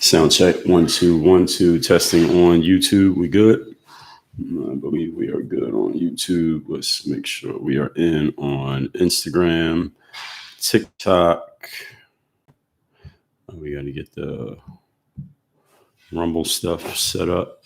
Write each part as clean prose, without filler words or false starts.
Sound check 1 2 1 2 testing on YouTube. We good? I believe we are good on YouTube. Let's make sure we are in on Instagram, TikTok. We got to get the Rumble stuff set up.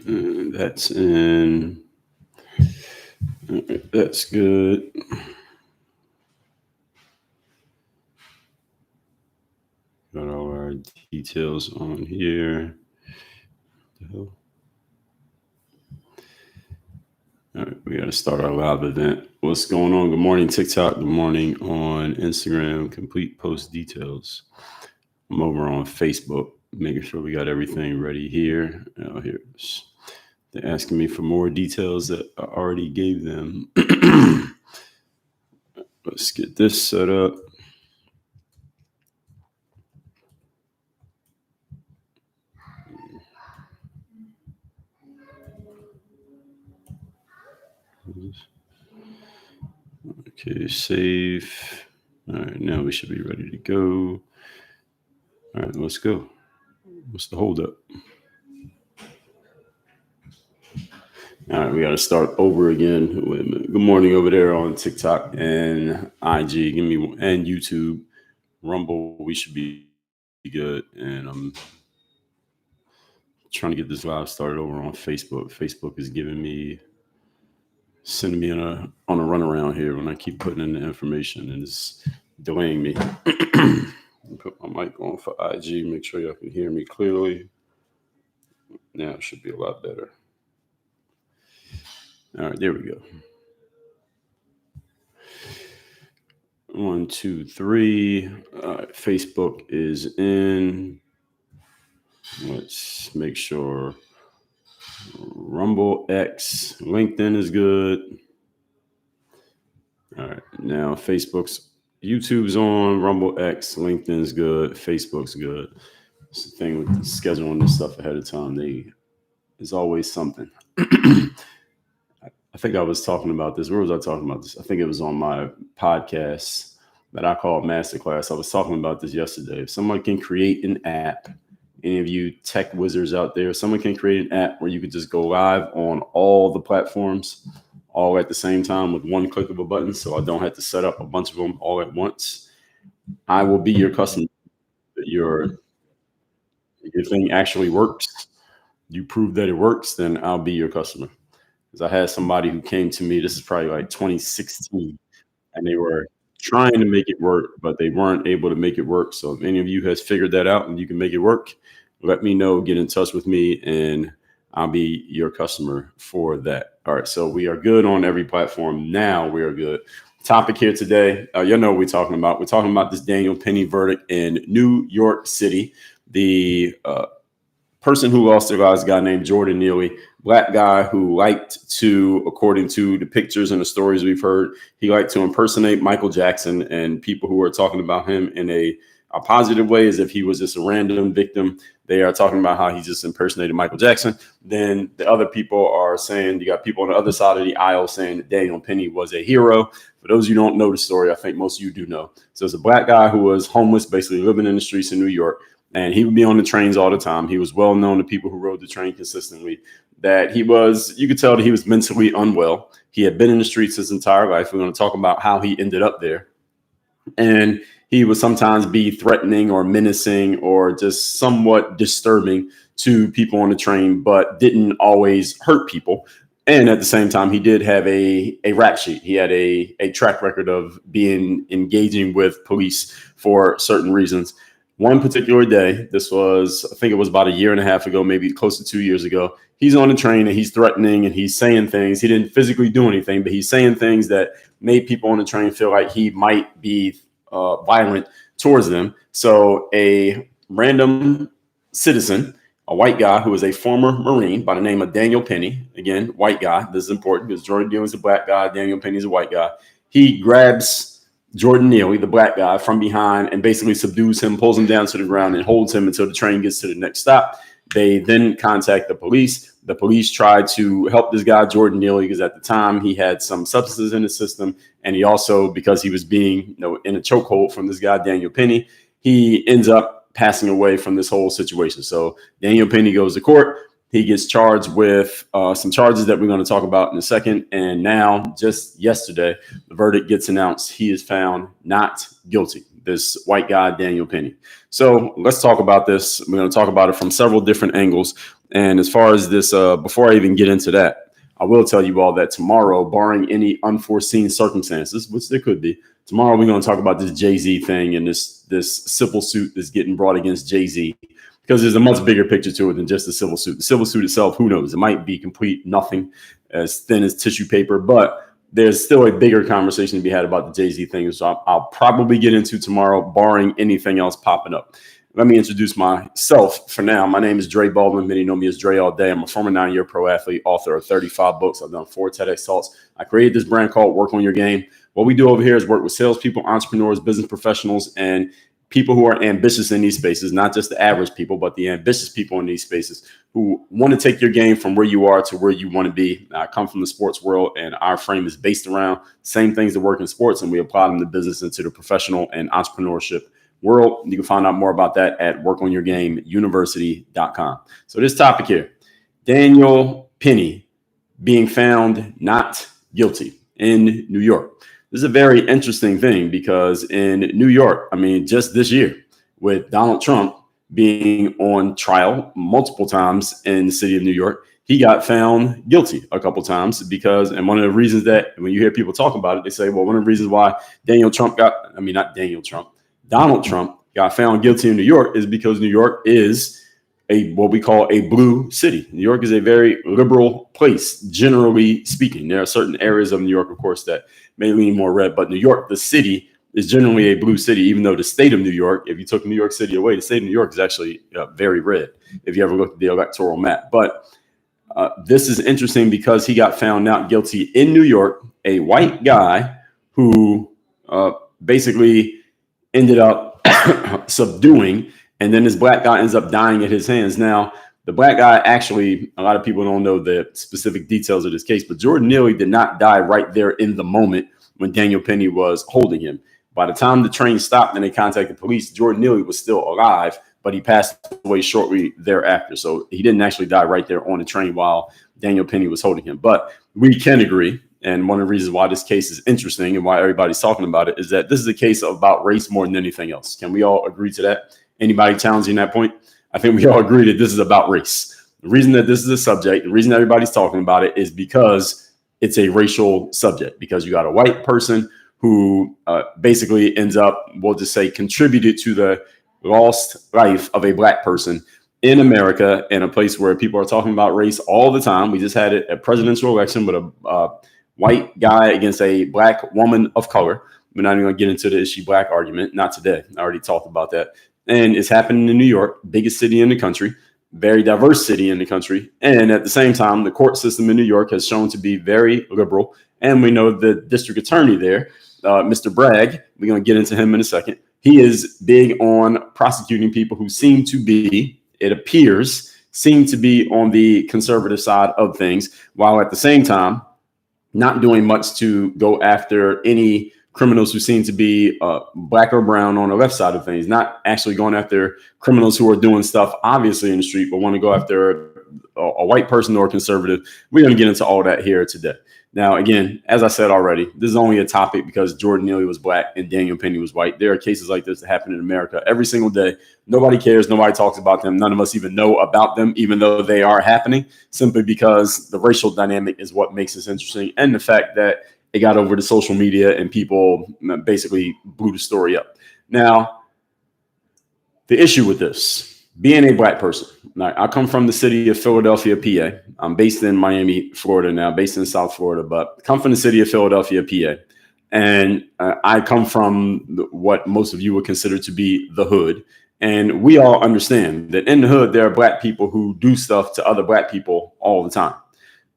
That's in. That's good. Got all our details on here. All right, we got to start our live event. What's going on? Good morning, TikTok. Good morning on Instagram. Complete post details. I'm over on Facebook, making sure we got everything ready here. Here's they're asking me for more details that I already gave them. Let's get this set up. Okay, save. All right, now we should be ready to go. All right, let's go. What's the holdup? All right, we got to start over again. Wait a minute. Good morning over there on TikTok and IG. Give me and YouTube, Rumble. We should be good. And I'm trying to get this live started over on Facebook. Facebook is sending me on a runaround here when I keep putting in the information, and it's delaying me. Put my mic on for IG. Make sure y'all can hear me clearly. Now it should be a lot better. All right, there we go. 1 2 3. All right, Facebook is in. Let's make sure Rumble X, LinkedIn is good. All right, now YouTube's on, Rumble X, LinkedIn's good, Facebook's good. It's the thing with scheduling this stuff ahead of time. There's always something. I think I was talking about this. Where was I talking about this? I think it was on my podcast that I called Masterclass. I was talking about this yesterday. If someone can create an app, any of you tech wizards out there, someone can create an app where you could just go live on all the platforms all at the same time with one click of a button, so I don't have to set up a bunch of them all at once. I will be your customer. Your thing actually works. You prove that it works, then I'll be your customer. Because I had somebody who came to me, this is probably like 2016, and they were trying to make it work, but they weren't able to make it work. So if any of you has figured that out and you can make it work, let me know, get in touch with me, and I'll be your customer for that. All right, so we are good on every platform. Now we are good. Topic here today, you know what we're talking about. We're talking about this Daniel Penny verdict in New York City. The person who lost their lives, a guy named Jordan Neely, black guy who liked to, according to the pictures and the stories we've heard, he liked to impersonate Michael Jackson, and people who are talking about him in a positive way as if he was just a random victim. They are talking about how he just impersonated Michael Jackson. Then the other people are saying, you got people on the other side of the aisle saying that Daniel Penny was a hero. For those of you who don't know the story, I think most of you do know. So it's a black guy who was homeless, basically living in the streets in New York. And he would be on the trains all the time. He was well known to people who rode the train consistently. That you could tell that he was mentally unwell. He had been in the streets his entire life. We're going to talk about how he ended up there. And he would sometimes be threatening or menacing or just somewhat disturbing to people on the train, but didn't always hurt people. And at the same time, he did have a rap sheet. He had a track record of engaging with police for certain reasons. One particular day, I think it was about a year and a half ago, maybe close to 2 years ago, he's on the train and he's threatening and he's saying things. He didn't physically do anything, but he's saying things that made people on the train feel like he might be violent towards them. So a random citizen, a white guy who is a former Marine by the name of Daniel Penny. Again, white guy. This is important because Jordan Neely is a black guy. Daniel Penny is a white guy. He grabs Jordan Neely, the black guy, from behind and basically subdues him, pulls him down to the ground, and holds him until the train gets to the next stop. They then contact the police. The police tried to help this guy, Jordan Neely, because at the time he had some substances in his system. And he also, because he was being in a chokehold from this guy, Daniel Penny, he ends up passing away from this whole situation. So Daniel Penny goes to court. He gets charged with some charges that we're going to talk about in a second. And now, just yesterday, the verdict gets announced. He is found not guilty, this white guy, Daniel Penny. So let's talk about this. We're going to talk about it from several different angles. And as far as this, before I even get into that, I will tell you all that tomorrow, barring any unforeseen circumstances, which there could be, tomorrow we're going to talk about this Jay-Z thing and this civil suit that's getting brought against Jay-Z. Because there's a much bigger picture to it than just the civil suit. The civil suit itself, who knows? It might be complete nothing, as thin as tissue paper, but there's still a bigger conversation to be had about the Jay-Z thing. So I'll probably get into tomorrow, barring anything else popping up. Let me introduce myself for now. My name is Dre Baldwin. Many know me as Dre all day. I'm a former 9-year pro athlete, author of 35 books. I've done 4 TEDx talks. I created this brand called Work on Your Game. What we do over here is work with salespeople, entrepreneurs, business professionals, and people who are ambitious in these spaces, not just the average people, but the ambitious people in these spaces who want to take your game from where you are to where you want to be. I come from the sports world, and our frame is based around same things that work in sports, and we apply them to business and to the professional and entrepreneurship world. You can find out more about that at workonyourgameuniversity.com. So this topic here, Daniel Penny being found not guilty in New York. This is a very interesting thing because in New York, I mean, just this year with Donald Trump being on trial multiple times in the city of New York, he got found guilty a couple times because, and one of the reasons that when you hear people talk about it, they say, well, one of the reasons why Donald Trump got found guilty in New York is because New York is what we call a blue city. New York is a very liberal place, generally speaking. There are certain areas of New York, of course, that may lean more red, but New York, the city, is generally a blue city, even though the state of New York, if you took New York City away, the state of New York is actually very red, if you ever look at the electoral map. But this is interesting because he got found not guilty in New York, a white guy who basically ended up subduing, and then this black guy ends up dying at his hands. Now, the black guy actually, a lot of people don't know the specific details of this case, but Jordan Neely did not die right there in the moment when Daniel Penny was holding him. By the time the train stopped and they contacted police, Jordan Neely was still alive, but he passed away shortly thereafter. So he didn't actually die right there on the train while Daniel Penny was holding him. But we can agree, and one of the reasons why this case is interesting and why everybody's talking about it is that this is a case about race more than anything else. Can we all agree to that? Anybody challenging that point? I think we all agree that this is about race. The reason that this is a subject, the reason everybody's talking about it is because it's a racial subject, because you got a white person who basically ends up, we'll just say, contributed to the lost life of a black person in America, in a place where people are talking about race all the time. We just had a presidential election with a white guy against a black woman of color. We're not even going to get into the is she black argument. Not today. I already talked about that. And it's happening in New York, biggest city in the country, very diverse city in the country. And at the same time, the court system in New York has shown to be very liberal. And we know the district attorney there, Mr. Bragg, we're going to get into him in a second. He is big on prosecuting people who seem to be, it appears, seem to be on the conservative side of things, while at the same time, not doing much to go after any criminals who seem to be black or brown on the left side of things, not actually going after criminals who are doing stuff obviously in the street, but want to go after a white person or a conservative. We're going to get into all that here today. Now, again, as I said already, this is only a topic because Jordan Neely was black and Daniel Penny was white. There are cases like this that happen in America every single day. Nobody cares. Nobody talks about them. None of us even know about them, even though they are happening, simply because the racial dynamic is what makes this interesting. And the fact that it got over to social media and people basically blew the story up. Now, the issue with this, being a black person, now, I come from the city of Philadelphia, PA. I'm based in Miami, Florida now, based in South Florida, but come from the city of Philadelphia, PA. And I come from what most of you would consider to be the hood. And we all understand that in the hood, there are black people who do stuff to other black people all the time.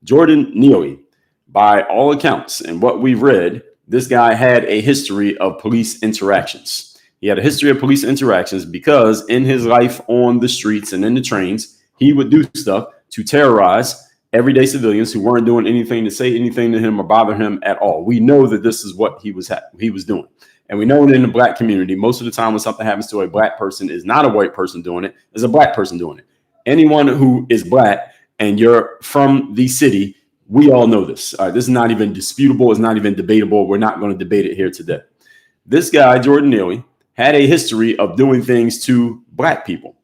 Jordan Neely, by all accounts and what we've read, this guy had a history of police interactions. He had a history of police interactions because in his life on the streets and in the trains, he would do stuff to terrorize everyday civilians who weren't doing anything to say anything to him or bother him at all. We know that this is what he was doing. And we know that in the black community, most of the time when something happens to a black person, is not a white person doing it, it's a black person doing it. Anyone who is black and you're from the city, we all know this. This is not even disputable. It's not even debatable. We're not going to debate it here today. This guy, Jordan Neely, had a history of doing things to black people.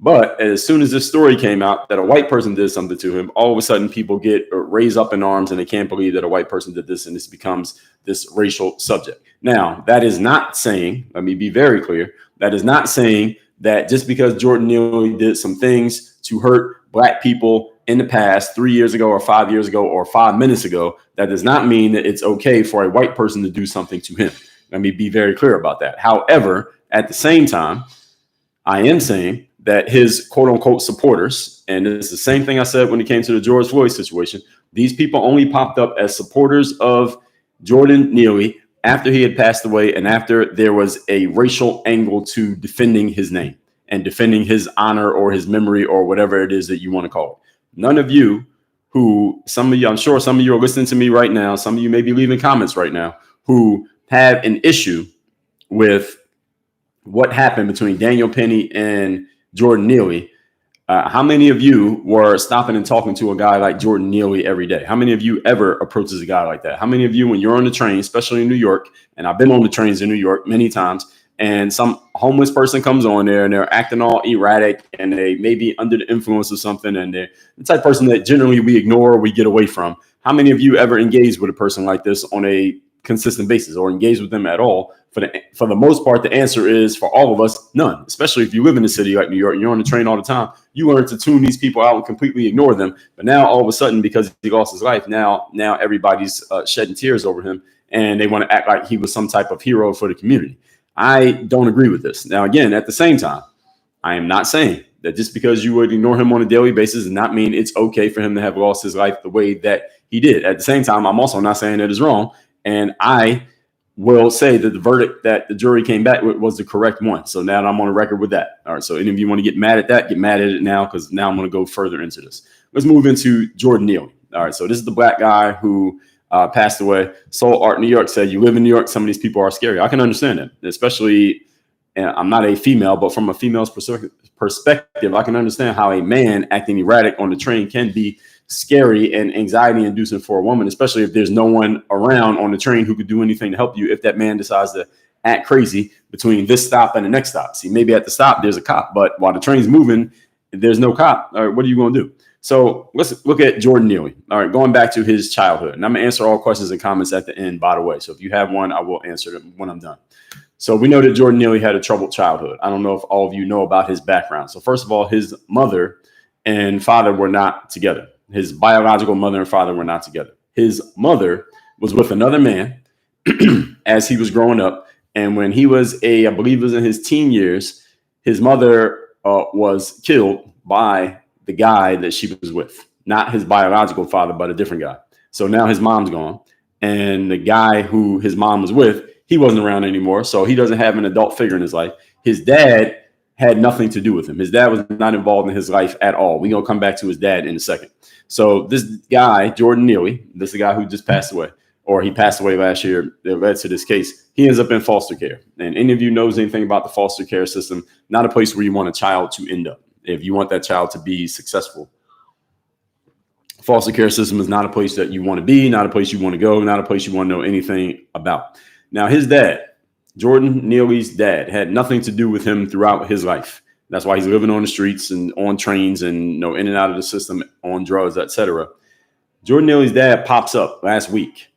But as soon as this story came out that a white person did something to him, all of a sudden people get raised up in arms and they can't believe that a white person did this, and this becomes this racial subject. Now, that is not saying, let me be very clear, that is not saying that just because Jordan Neely did some things to hurt black people in the past 3 years ago or 5 years ago or 5 minutes ago, that does not mean that it's okay for a white person to do something to him. Let me be very clear about that. However, at the same time, I am saying that his quote unquote supporters, and it's the same thing I said when it came to the George Floyd situation, these people only popped up as supporters of Jordan Neely after he had passed away and after there was a racial angle to defending his name and defending his honor or his memory or whatever it is that you want to call it. None of you who, some of you, I'm sure some of you are listening to me right now, some of you may be leaving comments right now, who have an issue with what happened between Daniel Penny and Jordan Neely. How many of you were stopping and talking to a guy like Jordan Neely every day? How many of you ever approaches a guy like that? How many of you, when you're on the train, especially in New York, and I've been on the trains in New York many times, and some homeless person comes on there and they're acting all erratic and they may be under the influence of something, and they're the type of person that generally we ignore or we get away from. How many of you ever engage with a person like this on a consistent basis or engage with them at all? For the most part, the answer is, for all of us, none. Especially if you live in a city like New York, you're on the train all the time. You learn to tune these people out and completely ignore them. But now all of a sudden, because he lost his life, now everybody's shedding tears over him and they want to act like he was some type of hero for the community. I don't agree with this. Now, again, at the same time, I am not saying that just because you would ignore him on a daily basis does not mean it's okay for him to have lost his life the way that he did. At the same time, I'm also not saying that is wrong. And I will say that the verdict that the jury came back with was the correct one. So now I'm on a record with that. All right. So any of you want to get mad at that, get mad at it now, because now I'm going to go further into this. Let's move into Jordan Neely. All right. So this is the black guy who passed away. Soul Art New York said, you live in New York, some of these people are scary. I can understand that, especially, and I'm not a female, but from a female's perspective, I can understand how a man acting erratic on the train can be scary and anxiety inducing for a woman, especially if there's no one around on the train who could do anything to help you if that man decides to act crazy between this stop and the next stop. See, maybe at the stop there's a cop, but while the train's moving, there's no cop. All right, what are you going to do? So let's look at Jordan Neely. All right, going back to his childhood. And I'm going to answer all questions and comments at the end, by the way. So if you have one, I will answer them when I'm done. So we know that Jordan Neely had a troubled childhood. I don't know if all of you know about his background. So first of all, his mother and father were not together. His biological mother and father were not together. His mother was with another man as he was growing up. And when he was I believe it was in his teen years, his mother was killed by the guy that she was with, not his biological father, but a different guy. So now his mom's gone. And the guy who his mom was with, he wasn't around anymore. So he doesn't have an adult figure in his life. His dad had nothing to do with him. His dad was not involved in his life at all. We're going to come back to his dad in a second. So this guy, Jordan Neely, this is the guy who just passed away, or he passed away last year that led to this case. He ends up in foster care. And any of you knows anything about the foster care system, not a place where you want a child to end up. If you want that child to be successful, foster care system is not a place that you want to be, not a place you want to go, not a place you want to know anything about. Now, his dad, Jordan Neely's dad, had nothing to do with him throughout his life. That's why he's living on the streets and on trains and in and out of the system on drugs, etc. Jordan Neely's dad pops up last week.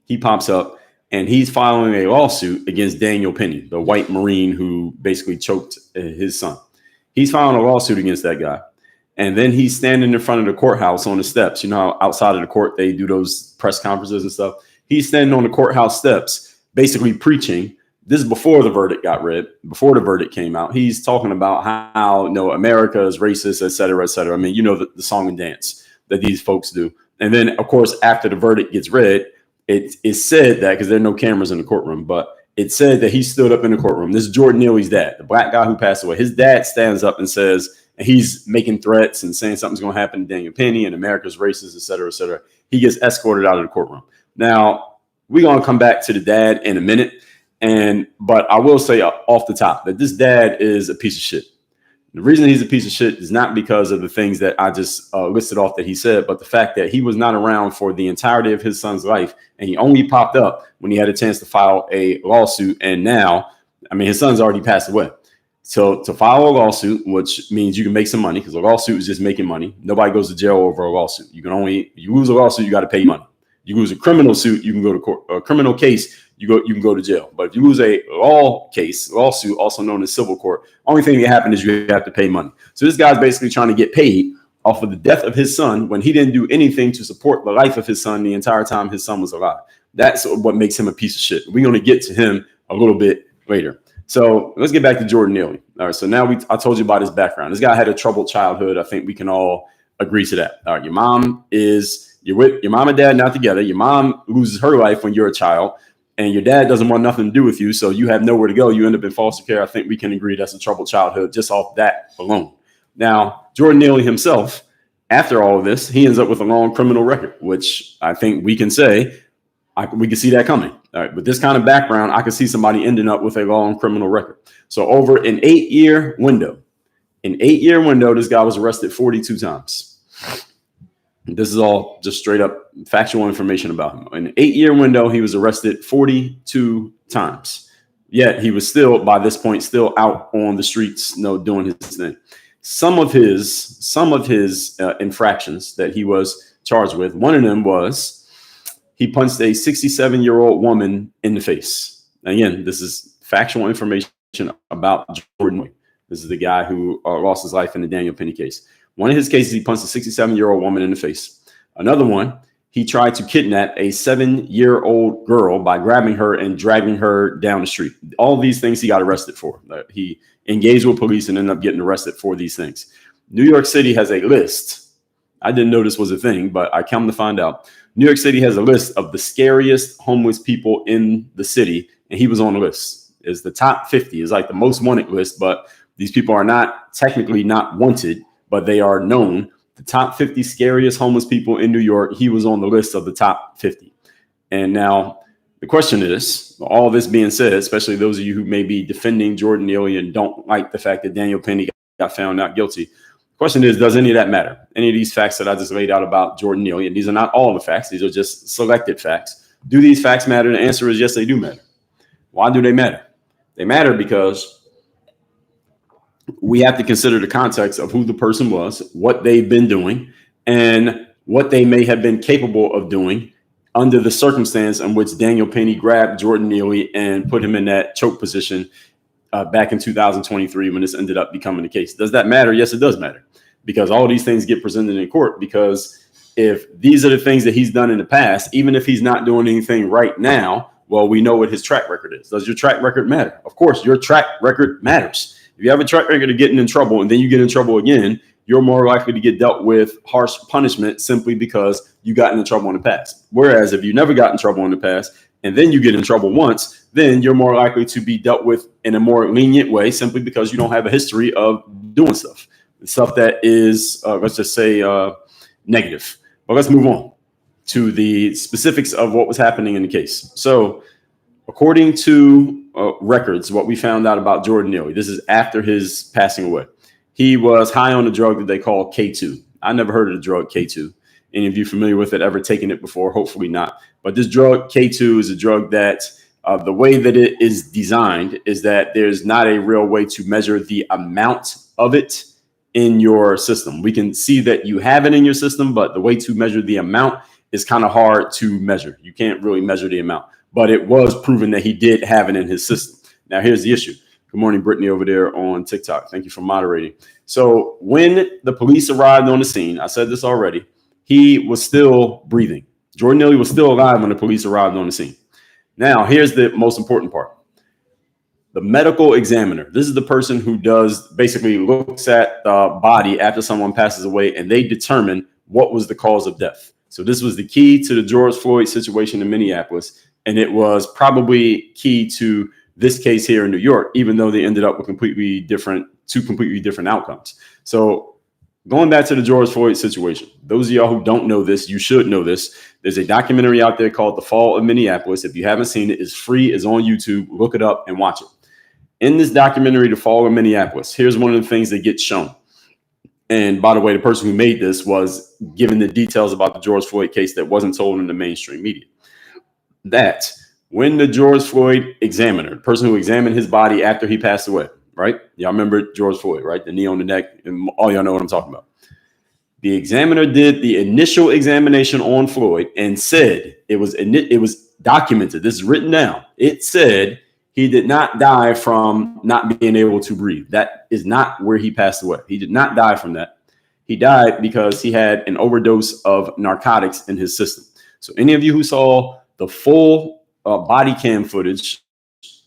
He pops up and he's filing a lawsuit against Daniel Penny, the white Marine who basically choked his son. He's filing a lawsuit against that guy. And then he's standing in front of the courthouse on the steps. You know, outside of the court, they do those press conferences and stuff. He's standing on the courthouse steps, basically preaching This is before the verdict got read, before the verdict came out. He's talking about how America is racist, et cetera, et cetera. I mean, the song and dance that these folks do. And then, of course, after the verdict gets read, it is said that, because there are no cameras in the courtroom, but it said that he stood up in the courtroom. This is Jordan Neely's dad, the black guy who passed away. His dad stands up and says, and he's making threats and saying something's going to happen to Daniel Penny and America's racist, et cetera, et cetera. He gets escorted out of the courtroom. Now, we're going to come back to the dad in a minute. But I will say off the top that this dad is a piece of shit. The reason he's a piece of shit is not because of the things that I just listed off that he said, but the fact that he was not around for the entirety of his son's life. And he only popped up when he had a chance to file a lawsuit. And now, I mean, his son's already passed away. So to file a lawsuit, which means you can make some money, because a lawsuit is just making money. Nobody goes to jail over a lawsuit. You lose a lawsuit, you got to pay money. You lose a criminal suit, you can go to court. A criminal case, you can go to jail. But if you lose a lawsuit, also known as civil court, only thing that happened is you have to pay money. So this guy's basically trying to get paid off of the death of his son when he didn't do anything to support the life of his son the entire time his son was alive. That's what makes him a piece of shit. We're going to get to him a little bit later. So let's get back to Jordan Neely. All right. So now I told you about his background. This guy had a troubled childhood. I think we can all agree to that. All right. You're with your mom and dad not together. Your mom loses her life when you're a child, and your dad doesn't want nothing to do with you. So you have nowhere to go. You end up in foster care. I think we can agree that's a troubled childhood just off that alone. Now, Jordan Neely himself, after all of this, he ends up with a long criminal record, which I think we can say we can see that coming. All right. With this kind of background, I could see somebody ending up with a long criminal record. So over an 8-year window, this guy was arrested 42 times. This is all just straight up factual information about him. In an 8-year window, he was arrested 42 times. Yet he was still, by this point, still out on the streets, doing his thing. Some of his infractions that he was charged with, one of them was he punched a 67-year-old woman in the face. Again, this is factual information about Jordan. This is the guy who lost his life in the Daniel Penny case. One of his cases, he punched a 67-year-old woman in the face. Another one, he tried to kidnap a 7-year-old girl by grabbing her and dragging her down the street. All these things he got arrested for. He engaged with police and ended up getting arrested for these things. New York City has a list. I didn't know this was a thing, but I come to find out. New York City has a list of the scariest homeless people in the city, and he was on the list. It's the top 50. It's like the most wanted list, but these people are not technically not wanted, but they are known. The top 50 scariest homeless people in New York, he was on the list of the top 50. And now the question is, all this being said, especially those of you who may be defending Jordan Neely and don't like the fact that Daniel Penny got found not guilty. The question is, does any of that matter? Any of these facts that I just laid out about Jordan Neely, and these are not all the facts, these are just selected facts. Do these facts matter? The answer is yes, they do matter. Why do they matter? They matter because we have to consider the context of who the person was, what they've been doing, and what they may have been capable of doing under the circumstance in which Daniel Penny grabbed Jordan Neely and put him in that choke position back in 2023 when this ended up becoming the case. Does that matter? Yes, it does matter, because all these things get presented in court. Because if these are the things that he's done in the past, even if he's not doing anything right now, well, we know what his track record is. Does your track record matter? Of course, your track record matters. If you have a track record of getting in trouble and then you get in trouble again, you're more likely to get dealt with harsh punishment simply because you got into trouble in the past. Whereas if you never got in trouble in the past and then you get in trouble once, then you're more likely to be dealt with in a more lenient way simply because you don't have a history of doing stuff that is, let's just say, negative. But let's move on to the specifics of what was happening in the case. So according to records, what we found out about Jordan Neely, this is after his passing away. He was high on a drug that they call K2. I never heard of the drug K2. Any of you familiar with it, ever taken it before? Hopefully not. But this drug K2 is a drug that the way that it is designed is that there's not a real way to measure the amount of it in your system. We can see that you have it in your system, but the way to measure the amount is kind of hard to measure. You can't really measure the amount. But it was proven that he did have it in his system. Now, here's the issue. Good morning, Brittany, over there on TikTok. Thank you for moderating. So when the police arrived on the scene, I said this already, he was still breathing. Jordan Neely was still alive when the police arrived on the scene. Now, here's the most important part. The medical examiner, this is the person who basically looks at the body after someone passes away, and they determine what was the cause of death. So this was the key to the George Floyd situation in Minneapolis, and it was probably key to this case here in New York, even though they ended up with two completely different outcomes. So going back to the George Floyd situation, those of y'all who don't know this, you should know this. There's a documentary out there called The Fall of Minneapolis. If you haven't seen it, it's free. It's on YouTube. Look it up and watch it. In this documentary, The Fall of Minneapolis, here's one of the things that gets shown. And by the way, the person who made this was given the details about the George Floyd case that wasn't told in the mainstream media. That when the George Floyd examiner, the person who examined his body after he passed away, right? Y'all remember George Floyd, right? The knee on the neck, and all y'all know what I'm talking about. The examiner did the initial examination on Floyd and said it was documented. This is written down. It said he did not die from not being able to breathe. That is not where he passed away. He did not die from that. He died because he had an overdose of narcotics in his system. So any of you who saw the full body cam footage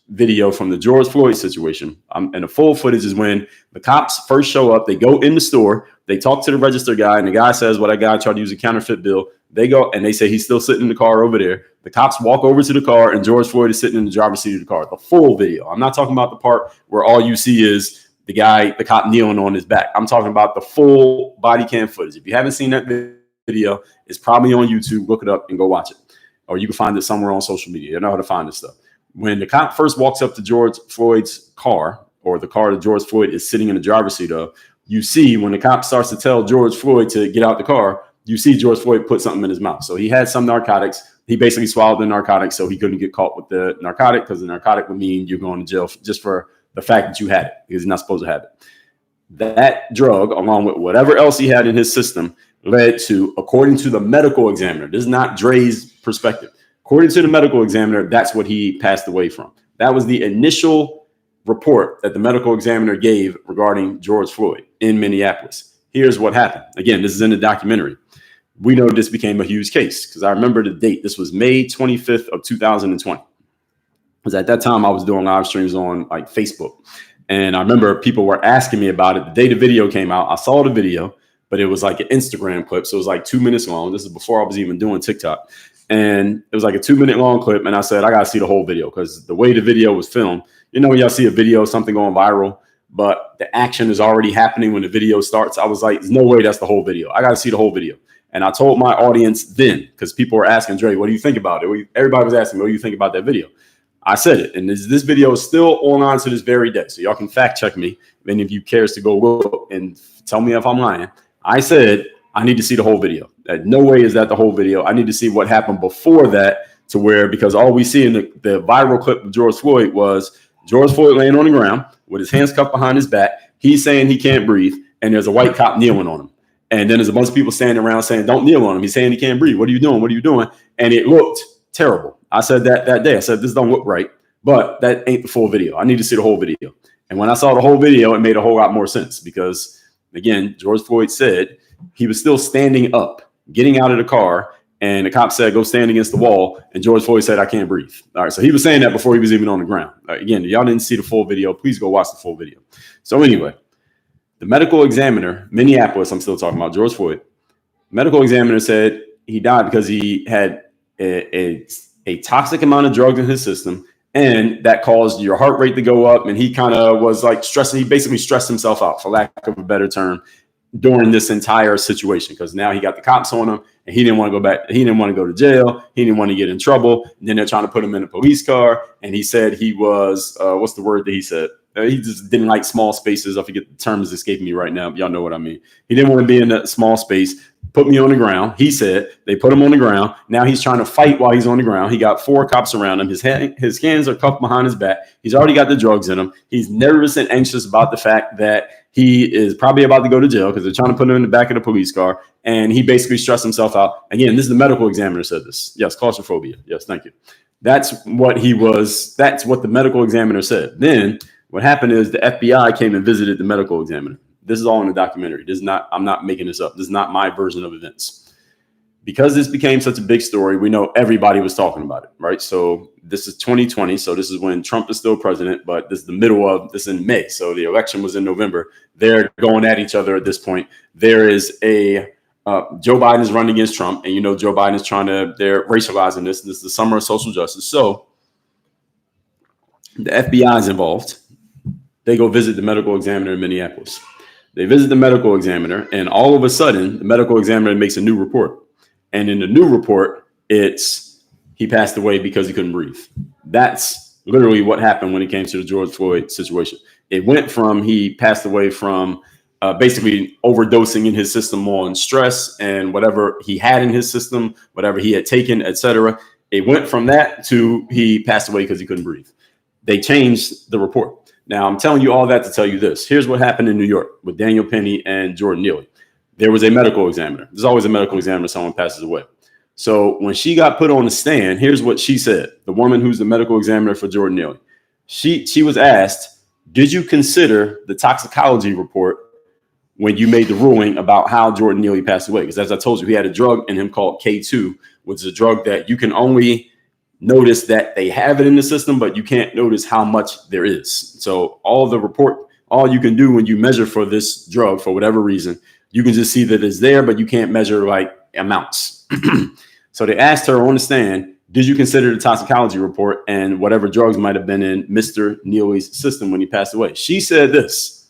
video from the George Floyd situation, and the full footage is when the cops first show up. They go in the store, they talk to the register guy, and the guy says, well, that guy tried to use a counterfeit bill. They go and they say he's still sitting in the car over there. The cops walk over to the car, and George Floyd is sitting in the driver's seat of the car. The full video. I'm not talking about the part where all you see is the cop kneeling on his back. I'm talking about the full body cam footage. If you haven't seen that video, it's probably on YouTube. Look it up and go watch it. Or you can find it somewhere on social media. You know how to find this stuff. When the cop first walks up to George Floyd's car, or the car that George Floyd is sitting in the driver's seat of, you see when the cop starts to tell George Floyd to get out the car, you see George Floyd put something in his mouth. So he had some narcotics. He basically swallowed the narcotics so he couldn't get caught with the narcotic, because the narcotic would mean you're going to jail just for the fact that you had it, because you're not supposed to have it. That drug, along with whatever else he had in his system, led to, according to the medical examiner, this is not Dre's perspective. According to the medical examiner, that's what he passed away from. That was the initial report that the medical examiner gave regarding George Floyd in Minneapolis. Here's what happened. Again, this is in the documentary. We know this became a huge case because I remember the date. This was May 25th of 2020. Because at that time I was doing live streams on like Facebook. And I remember people were asking me about it. The day the video came out, I saw the video, but it was like an Instagram clip. So it was like 2 minutes long. This is before I was even doing TikTok. And it was like a 2-minute long clip. And I said, I got to see the whole video, because the way the video was filmed, you know, when y'all see a video, something going viral, but the action is already happening when the video starts. I was like, there's no way that's the whole video. I got to see the whole video. And I told my audience then, because people were asking, Dre, what do you think about it? Everybody was asking, what do you think about that video? I said it. And this video is still online to this very day. So y'all can fact check me if any of you cares to go look and tell me if I'm lying. I said, I need to see the whole video. No way is that the whole video. I need to see what happened before that, to where, because all we see in the viral clip of George Floyd was George Floyd laying on the ground with his hands cuffed behind his back. He's saying he can't breathe. And there's a white cop kneeling on him. And then there's a bunch of people standing around saying, don't kneel on him. He's saying he can't breathe. What are you doing? What are you doing? And it looked terrible. I said that day. I said, this don't look right. But that ain't the full video. I need to see the whole video. And when I saw the whole video, it made a whole lot more sense, because, again, George Floyd said he was still standing up, getting out of the car, and the cop said, go stand against the wall. And George Floyd said, I can't breathe. All right. So he was saying that before he was even on the ground. Again, if y'all didn't see the full video, please go watch the full video. So anyway, the medical examiner, Minneapolis, I'm still talking about George Floyd. Medical examiner said he died because he had a toxic amount of drugs in his system, and that caused your heart rate to go up. And he kind of was like stressing. He basically stressed himself out, for lack of a better term, during this entire situation, because now he got the cops on him and he didn't want to go back. He didn't want to go to jail. He didn't want to get in trouble. And then they're trying to put him in a police car. And he said he was, what's the word that he said? He just didn't like small spaces. I forget, the term is escaping me right now. But y'all know what I mean. He didn't want to be in a small space. Put me on the ground. He said they put him on the ground. Now he's trying to fight while he's on the ground. He got 4 cops around him. His hands are cuffed behind his back. He's already got the drugs in him. He's nervous and anxious about the fact that he is probably about to go to jail, because they're trying to put him in the back of the police car. And he basically stressed himself out. Again, this is the medical examiner said this. Yes, claustrophobia. Yes, thank you. That's what he was. That's what the medical examiner said. Then what happened is the FBI came and visited the medical examiner. This is all in the documentary. This is not, I'm not making this up. This is not my version of events. because this became such a big story, we know everybody was talking about it, right? So this is 2020. So this is when Trump is still president, but this is the middle of this in May. So the election was in November. They're going at each other at this point. There is Joe Biden is running against Trump, and Joe Biden is they're racializing this. This is the summer of social justice. So the FBI is involved. They go visit the medical examiner in Minneapolis. They visit the medical examiner, and all of a sudden, the medical examiner makes a new report. And in the new report, it's he passed away because he couldn't breathe. That's literally what happened when it came to the George Floyd situation. It went from he passed away from basically overdosing in his system on stress and whatever he had in his system, whatever he had taken, etc. It went from that to he passed away because he couldn't breathe. They changed the report. Now, I'm telling you all that to tell you this. Here's what happened in New York with Daniel Penny and Jordan Neely. There was a medical examiner. There's always a medical examiner. Someone passes away. So when she got put on the stand, here's what she said. The woman who's the medical examiner for Jordan Neely. She was asked, did you consider the toxicology report when you made the ruling about how Jordan Neely passed away? Because as I told you, he had a drug in him called K2, which is a drug that you can only notice that they have it in the system, but you can't notice how much there is. So all you can do when you measure for this drug, for whatever reason, you can just see that it's there, but you can't measure like amounts. So they asked her on the stand, did you consider the toxicology report and whatever drugs might have been in Mr. Neely's system when he passed away? She said this.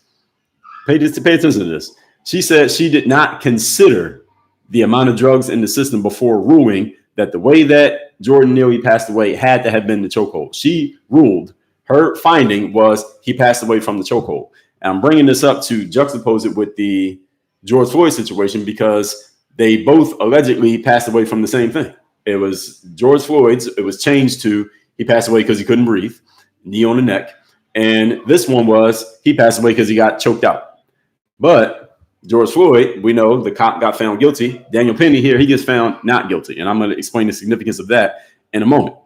Pay attention to this. She said she did not consider the amount of drugs in the system before ruling that the way that Jordan Neely passed away had to have been the chokehold. She ruled, her finding was he passed away from the chokehold. And I'm bringing this up to juxtapose it with the George Floyd situation because they both allegedly passed away from the same thing. It was George Floyd's. It was changed to he passed away because he couldn't breathe, knee on the neck. And this one was he passed away because he got choked out. But George Floyd, we know the cop got found guilty. Daniel Penny here, he gets found not guilty. And I'm going to explain the significance of that in a moment.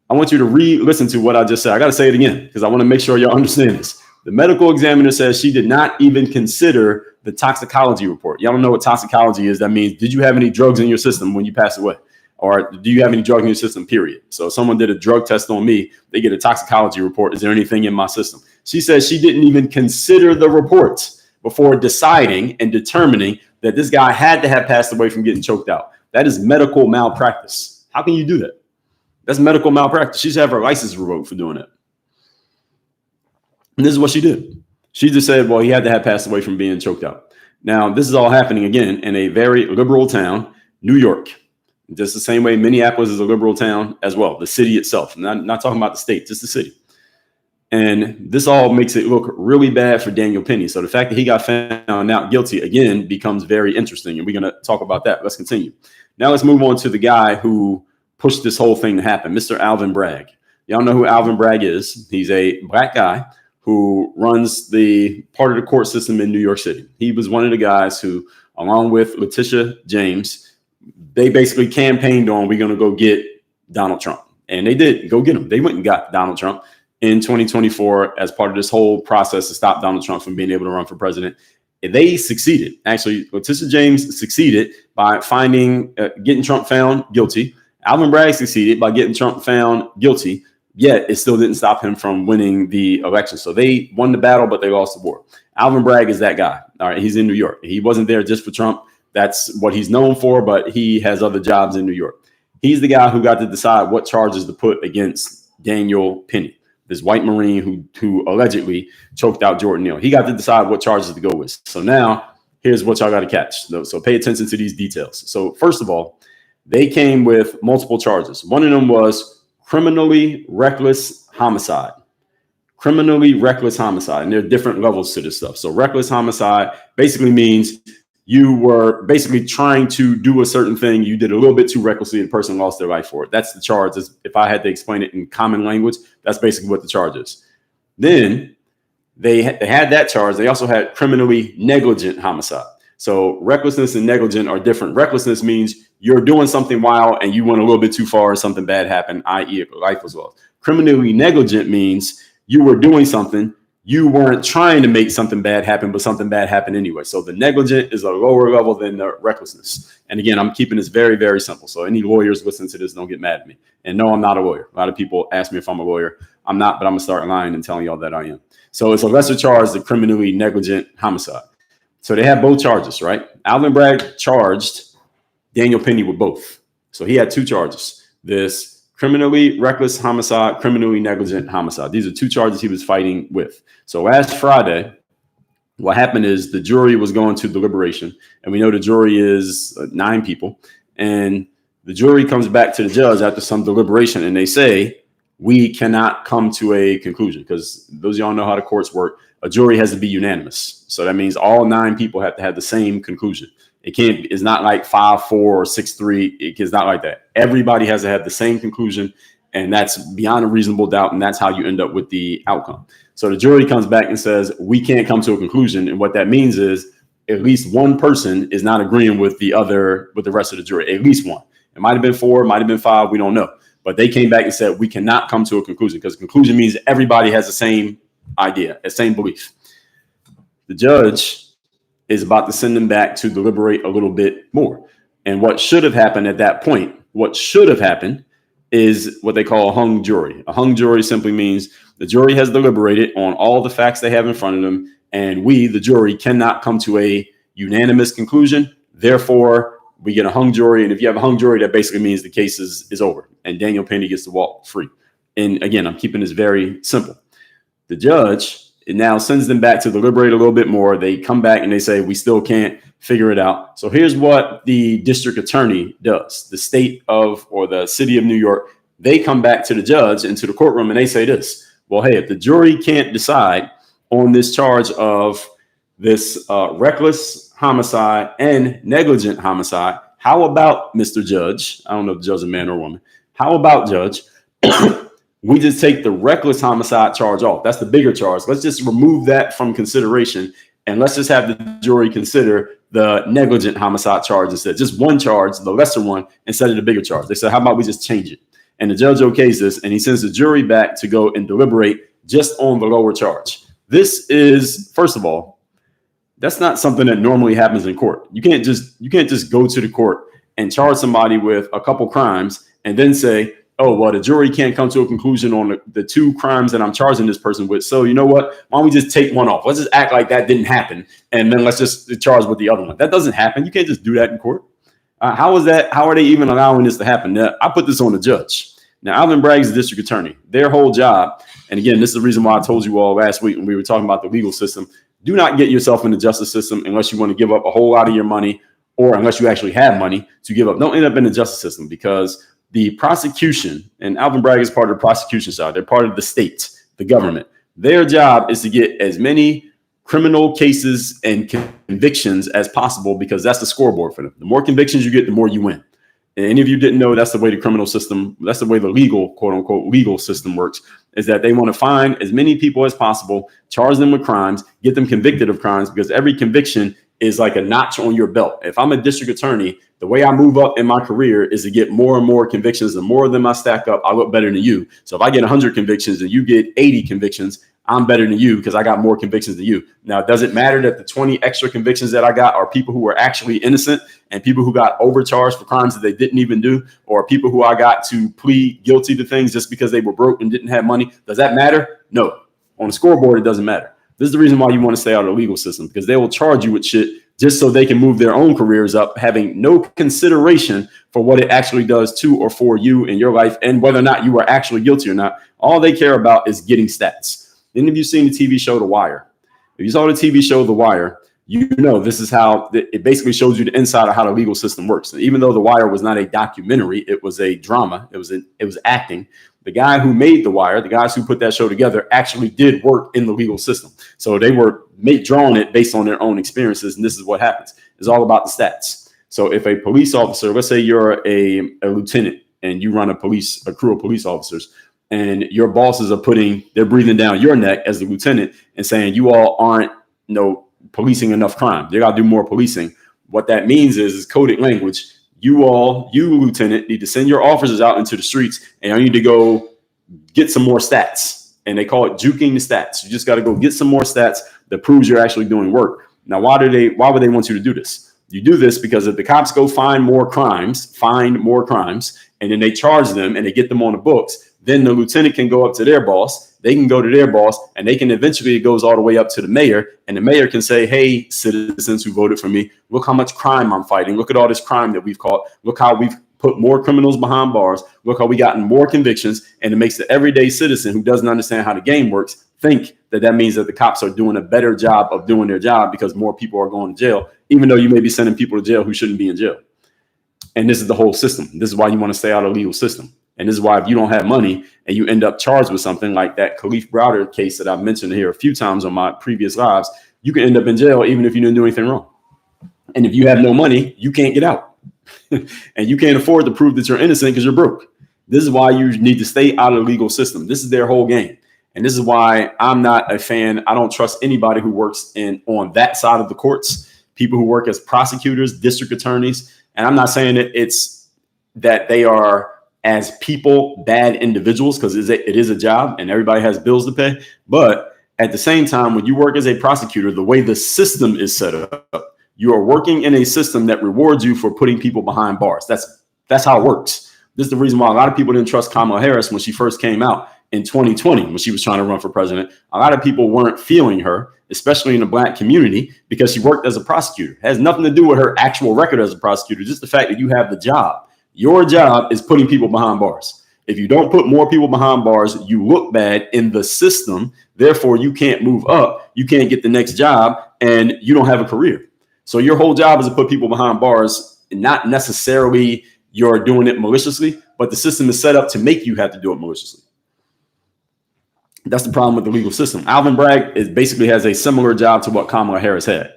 I want you to re-listen to what I just said. I got to say it again because I want to make sure y'all understand this. The medical examiner says she did not even consider the toxicology report. Y'all don't know what toxicology is. That means, did you have any drugs in your system when you passed away? Or do you have any drugs in your system, period? So if someone did a drug test on me, they get a toxicology report. Is there anything in my system? She says she didn't even consider the reports before deciding and determining that this guy had to have passed away from getting choked out. That is medical malpractice. How can you do that? That's medical malpractice. She should have her license revoked for doing that. And this is what she did. She just said, well, he had to have passed away from being choked out. Now, this is all happening again in a very liberal town, New York. Just the same way Minneapolis is a liberal town as well, the city itself. Not talking about the state, just the city. And this all makes it look really bad for Daniel Penny. So the fact that he got found not guilty, again, becomes very interesting. And we're going to talk about that. Let's continue. Now let's move on to the guy who pushed this whole thing to happen, Mr. Alvin Bragg. Y'all know who Alvin Bragg is. He's a black guy who runs the part of the court system in New York City. He was one of the guys who, along with Letitia James, they basically campaigned on, we're going to go get Donald Trump. And they did go get him. They went and got Donald Trump in 2024 as part of this whole process to stop Donald Trump from being able to run for president. And they succeeded. Actually, Letitia James succeeded by getting Trump found guilty. Alvin Bragg succeeded by getting Trump found guilty, yet it still didn't stop him from winning the election. So they won the battle, but they lost the war. Alvin Bragg is that guy. All right, he's in New York. He wasn't there just for Trump. That's what he's known for, but he has other jobs in New York. He's the guy who got to decide what charges to put against Daniel Penny, this white Marine who allegedly choked out Jordan Neely. He got to decide what charges to go with. So now here's what y'all got to catch. So pay attention to these details. So first of all, they came with multiple charges. One of them was criminally reckless homicide. Criminally reckless homicide. And there are different levels to this stuff. So reckless homicide basically means you were basically trying to do a certain thing. You did a little bit too recklessly and the person lost their life for it. That's the charge. If I had to explain it in common language, that's basically what the charge is. Then they had that charge. They also had criminally negligent homicide. So recklessness and negligent are different. Recklessness means you're doing something wild and you went a little bit too far, something bad happened, i.e. life was lost. Criminally negligent means you were doing something you weren't trying to make something bad happen, but something bad happened anyway. So the negligent is a lower level than the recklessness. And again, I'm keeping this very, very simple. So any lawyers listening to this, don't get mad at me. And no, I'm not a lawyer. A lot of people ask me if I'm a lawyer. I'm not, but I'm gonna start lying and telling y'all that I am. So it's a lesser charge than criminally negligent homicide. So they have both charges, right? Alvin Bragg charged Daniel Penny with both. So he had two charges. This criminally reckless homicide, criminally negligent homicide. These are two charges he was fighting with. So last Friday, what happened is the jury was going to deliberation, and we know the jury is 9 people, and the jury comes back to the judge after some deliberation, and they say, we cannot come to a conclusion, because those of y'all know how the courts work. A jury has to be unanimous. So that means all 9 people have to have the same conclusion. It's not like 5-4 or 6-3. It's not like that. Everybody has to have the same conclusion, and that's beyond a reasonable doubt. And that's how you end up with the outcome. So the jury comes back and says, we can't come to a conclusion. And what that means is at least one person is not agreeing with the rest of the jury, at least one. It might've been 4, might've been 5. We don't know. But they came back and said, we cannot come to a conclusion, because conclusion means everybody has the same idea, the same belief. The judge is about to send them back to deliberate a little bit more. And what should have happened at that point, is what they call a hung jury. A hung jury simply means the jury has deliberated on all the facts they have in front of them, and we, the jury, cannot come to a unanimous conclusion. Therefore, we get a hung jury. And if you have a hung jury, that basically means the case is over and Daniel Penny gets to walk free. And again, I'm keeping this very simple. The judge now sends them back to deliberate a little bit more. They come back and they say, we still can't figure it out. So here's what the district attorney does. The state of, or the city of New York, they come back to the judge into the courtroom and they say this: well, hey, if the jury can't decide on this charge of this reckless homicide and negligent homicide, how about, Mr. Judge? I don't know if the judge is a man or a woman. How about, Judge, we just take the reckless homicide charge off? That's the bigger charge. Let's just remove that from consideration, and let's just have the jury consider the negligent homicide charge instead. Just one charge, the lesser one, instead of the bigger charge. They said, how about we just change it? And the judge okays this, and he sends the jury back to go and deliberate just on the lower charge. This is, first of all, that's not something that normally happens in court. You can't just go to the court and charge somebody with a couple crimes and then say, oh, well, the jury can't come to a conclusion on the 2 crimes that I'm charging this person with. So you know what? Why don't we just take one off? Let's just act like that didn't happen, and then let's just charge with the other one. That doesn't happen. You can't just do that in court. How is that? How are they even allowing this to happen? Now, I put this on the judge. Now, Alvin Bragg is the district attorney. Their whole job, and again, this is the reason why I told you all last week when we were talking about the legal system, do not get yourself in the justice system unless you want to give up a whole lot of your money, or unless you actually have money to give up. Don't end up in the justice system, because the prosecution, and Alvin Bragg is part of the prosecution side, they're part of the state, the government. Their job is to get as many criminal cases and convictions as possible, because that's the scoreboard for them. The more convictions you get, the more you win. And any of you didn't know, that's the way the criminal system, that's the way the legal, quote unquote, legal system works, is that they want to find as many people as possible, charge them with crimes, get them convicted of crimes, because every conviction is like a notch on your belt. If I'm a district attorney, the way I move up in my career is to get more and more convictions. The more of them I stack up, I look better than you. So if I get 100 convictions and you get 80 convictions, I'm better than you because I got more convictions than you. Now, does it matter that the 20 extra convictions that I got are people who were actually innocent and people who got overcharged for crimes that they didn't even do, or people who I got to plead guilty to things just because they were broke and didn't have money? Does that matter? No. On the scoreboard, it doesn't matter. This is the reason why you want to stay out of the legal system, because they will charge you with shit just so they can move their own careers up, having no consideration for what it actually does to or for you in your life and whether or not you are actually guilty or not. All they care about is getting stats. Any of you seen the TV show The Wire? If you saw the TV show The Wire, you know this is how it basically shows you the inside of how the legal system works. And even though The Wire was not a documentary, it was a drama. It was acting. The guy who made The Wire, the guys who put that show together, actually did work in the legal system. So they were drawing it based on their own experiences. And this is what happens. It's all about the stats. So if a police officer, let's say you're a lieutenant and you run a crew of police officers, and your bosses are they're breathing down your neck as the lieutenant and saying you all aren't policing enough crime. They got to do more policing. What that means is coded language. You lieutenant, need to send your officers out into the streets, and I need to go get some more stats. And they call it juking the stats. You just got to go get some more stats that proves you're actually doing work. Now, why would they want you to do this? You do this because if the cops go find more crimes, and then they charge them and they get them on the books, then the lieutenant can go up to their boss. They can go to their boss, and they can eventually, it goes all the way up to the mayor, and the mayor can say, hey, citizens who voted for me, look how much crime I'm fighting. Look at all this crime that we've caught. Look how we've put more criminals behind bars. Look how we gotten more convictions. And it makes the everyday citizen who doesn't understand how the game works think that means that the cops are doing a better job of doing their job because more people are going to jail, even though you may be sending people to jail who shouldn't be in jail. And this is the whole system. This is why you want to stay out of the legal system. And this is why if you don't have money and you end up charged with something like that Khalif Browder case that I've mentioned here a few times on my previous lives, you can end up in jail even if you didn't do anything wrong. And if you have no money, you can't get out. And you can't afford to prove that you're innocent because you're broke. This is why you need to stay out of the legal system. This is their whole game. And this is why I'm not a fan. I don't trust anybody who works on that side of the courts, people who work as prosecutors, district attorneys. And I'm not saying that it's that they are as people bad individuals, because it is a job and everybody has bills to pay. But at the same time, when you work as a prosecutor, the way the system is set up, you are working in a system that rewards you for putting people behind bars. That's how it works. This is the reason why a lot of people didn't trust Kamala Harris when she first came out in 2020, when she was trying to run for president. A lot of people weren't feeling her, especially in the Black community, because she worked as a prosecutor. It has nothing to do with her actual record as a prosecutor, just the fact that you have the job. Your job is putting people behind bars. If you don't put more people behind bars, you look bad in the system. Therefore, you can't move up. You can't get the next job, and you don't have a career. So your whole job is to put people behind bars, and not necessarily you're doing it maliciously, but the system is set up to make you have to do it maliciously. That's the problem with the legal system. Alvin Bragg basically has a similar job to what Kamala Harris had.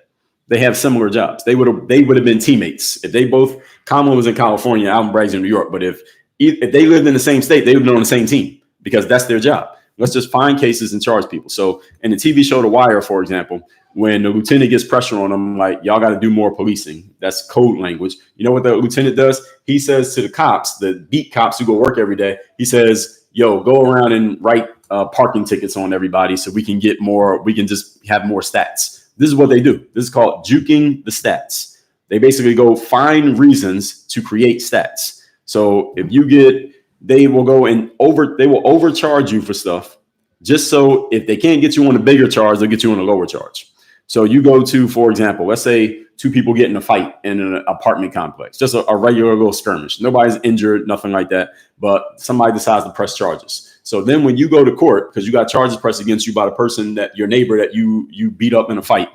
They have similar jobs. They would have been teammates. If they both, Kamala was in California, Alvin Bragg's in New York. But if they lived in the same state, they would have been on the same team because that's their job. Let's just find cases and charge people. So in the TV show The Wire, for example, when the lieutenant gets pressure on them, like, y'all got to do more policing. That's code language. You know what the lieutenant does? He says to the cops, the beat cops who go work every day, he says, yo, go around and write parking tickets on everybody so we can get more, we can just have more stats. This is what they do. This is called juking the stats. They basically go find reasons to create stats. So if you they will overcharge you for stuff, just so if they can't get you on a bigger charge, they'll get you on a lower charge. So you go to, for example, let's say two people get in a fight in an apartment complex, just a regular little skirmish. Nobody's injured, nothing like that, but somebody decides to press charges. So then when you go to court, because you got charges pressed against you by the person that your neighbor that you beat up in a fight,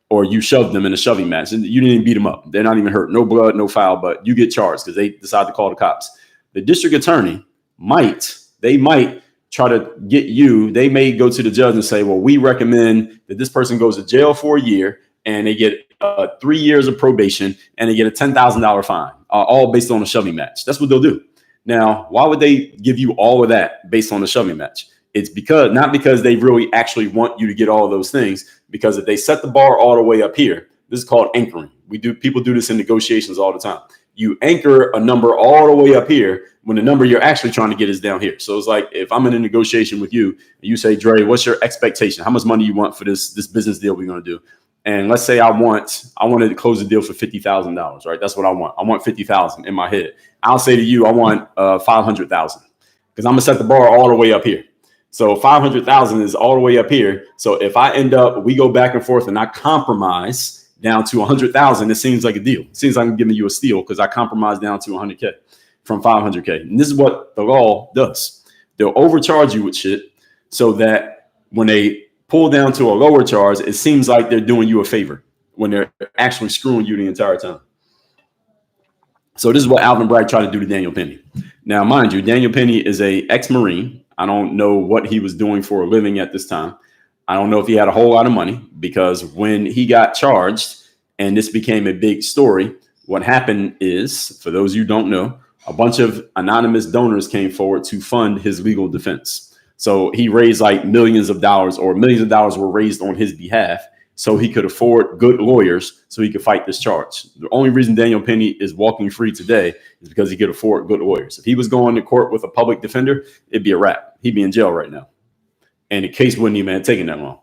or you shoved them in a shoving match, and you didn't even beat them up. They're not even hurt, no blood, no foul, but you get charged because they decide to call the cops. The district attorney might try to get you. They may go to the judge and say, well, we recommend that this person goes to jail for a year and they get 3 years of probation and they get a $10,000 fine, all based on a shoving match. That's what they'll do. Now, why would they give you all of that based on the shoving match? It's not because they really actually want you to get all of those things, because if they set the bar all the way up here, this is called anchoring. People do this in negotiations all the time. You anchor a number all the way up here when the number you're actually trying to get is down here. So it's like, if I'm in a negotiation with you and you say, Dre, what's your expectation? How much money you want for this business deal we're going to do? And let's say I wanted to close the deal for $50,000, right? That's what I want. I want 50,000 in my head. I'll say to you, I want 500,000 because I'm gonna set the bar all the way up here. So 500,000 is all the way up here. So if we go back and forth and I compromise down to 100,000, it seems like a deal. It seems like I'm giving you a steal because I compromised down to 100K from 500K. And this is what the law does. They'll overcharge you with shit so that when they pull down to a lower charge, it seems like they're doing you a favor when they're actually screwing you the entire time. So this is what Alvin Bragg tried to do to Daniel Penny. Now, mind you, Daniel Penny is a ex-Marine. I don't know what he was doing for a living at this time. I don't know if he had a whole lot of money, because when he got charged and this became a big story, what happened is, for those of you who don't know, a bunch of anonymous donors came forward to fund his legal defense. So he raised like millions of dollars, or millions of dollars were raised on his behalf so he could afford good lawyers so he could fight this charge. The only reason Daniel Penny is walking free today is because he could afford good lawyers. If he was going to court with a public defender, it'd be a wrap. He'd be in jail right now. and the case wouldn't even have taken that long.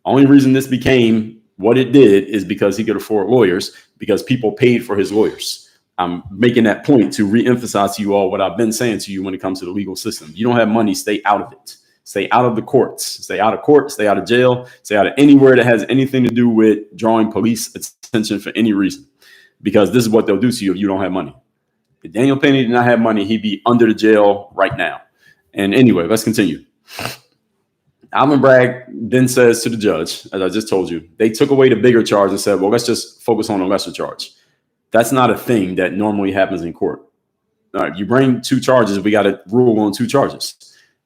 Only reason this became what it did is because he could afford lawyers, because people paid for his lawyers. I'm making that point to reemphasize to you all what I've been saying to you when it comes to the legal system. You don't have money, stay out of it. Stay out of the courts. Stay out of court. Stay out of jail. Stay out of anywhere that has anything to do with drawing police attention for any reason, because this is what they'll do to you if you don't have money. If Daniel Penny did not have money, he'd be under the jail right now. And anyway, let's continue. Alvin Bragg then says to the judge, as I just told you, they took away the bigger charge and said, well, let's just focus on a lesser charge. That's not a thing that normally happens in court. All right, you bring two charges, we got to rule on two charges.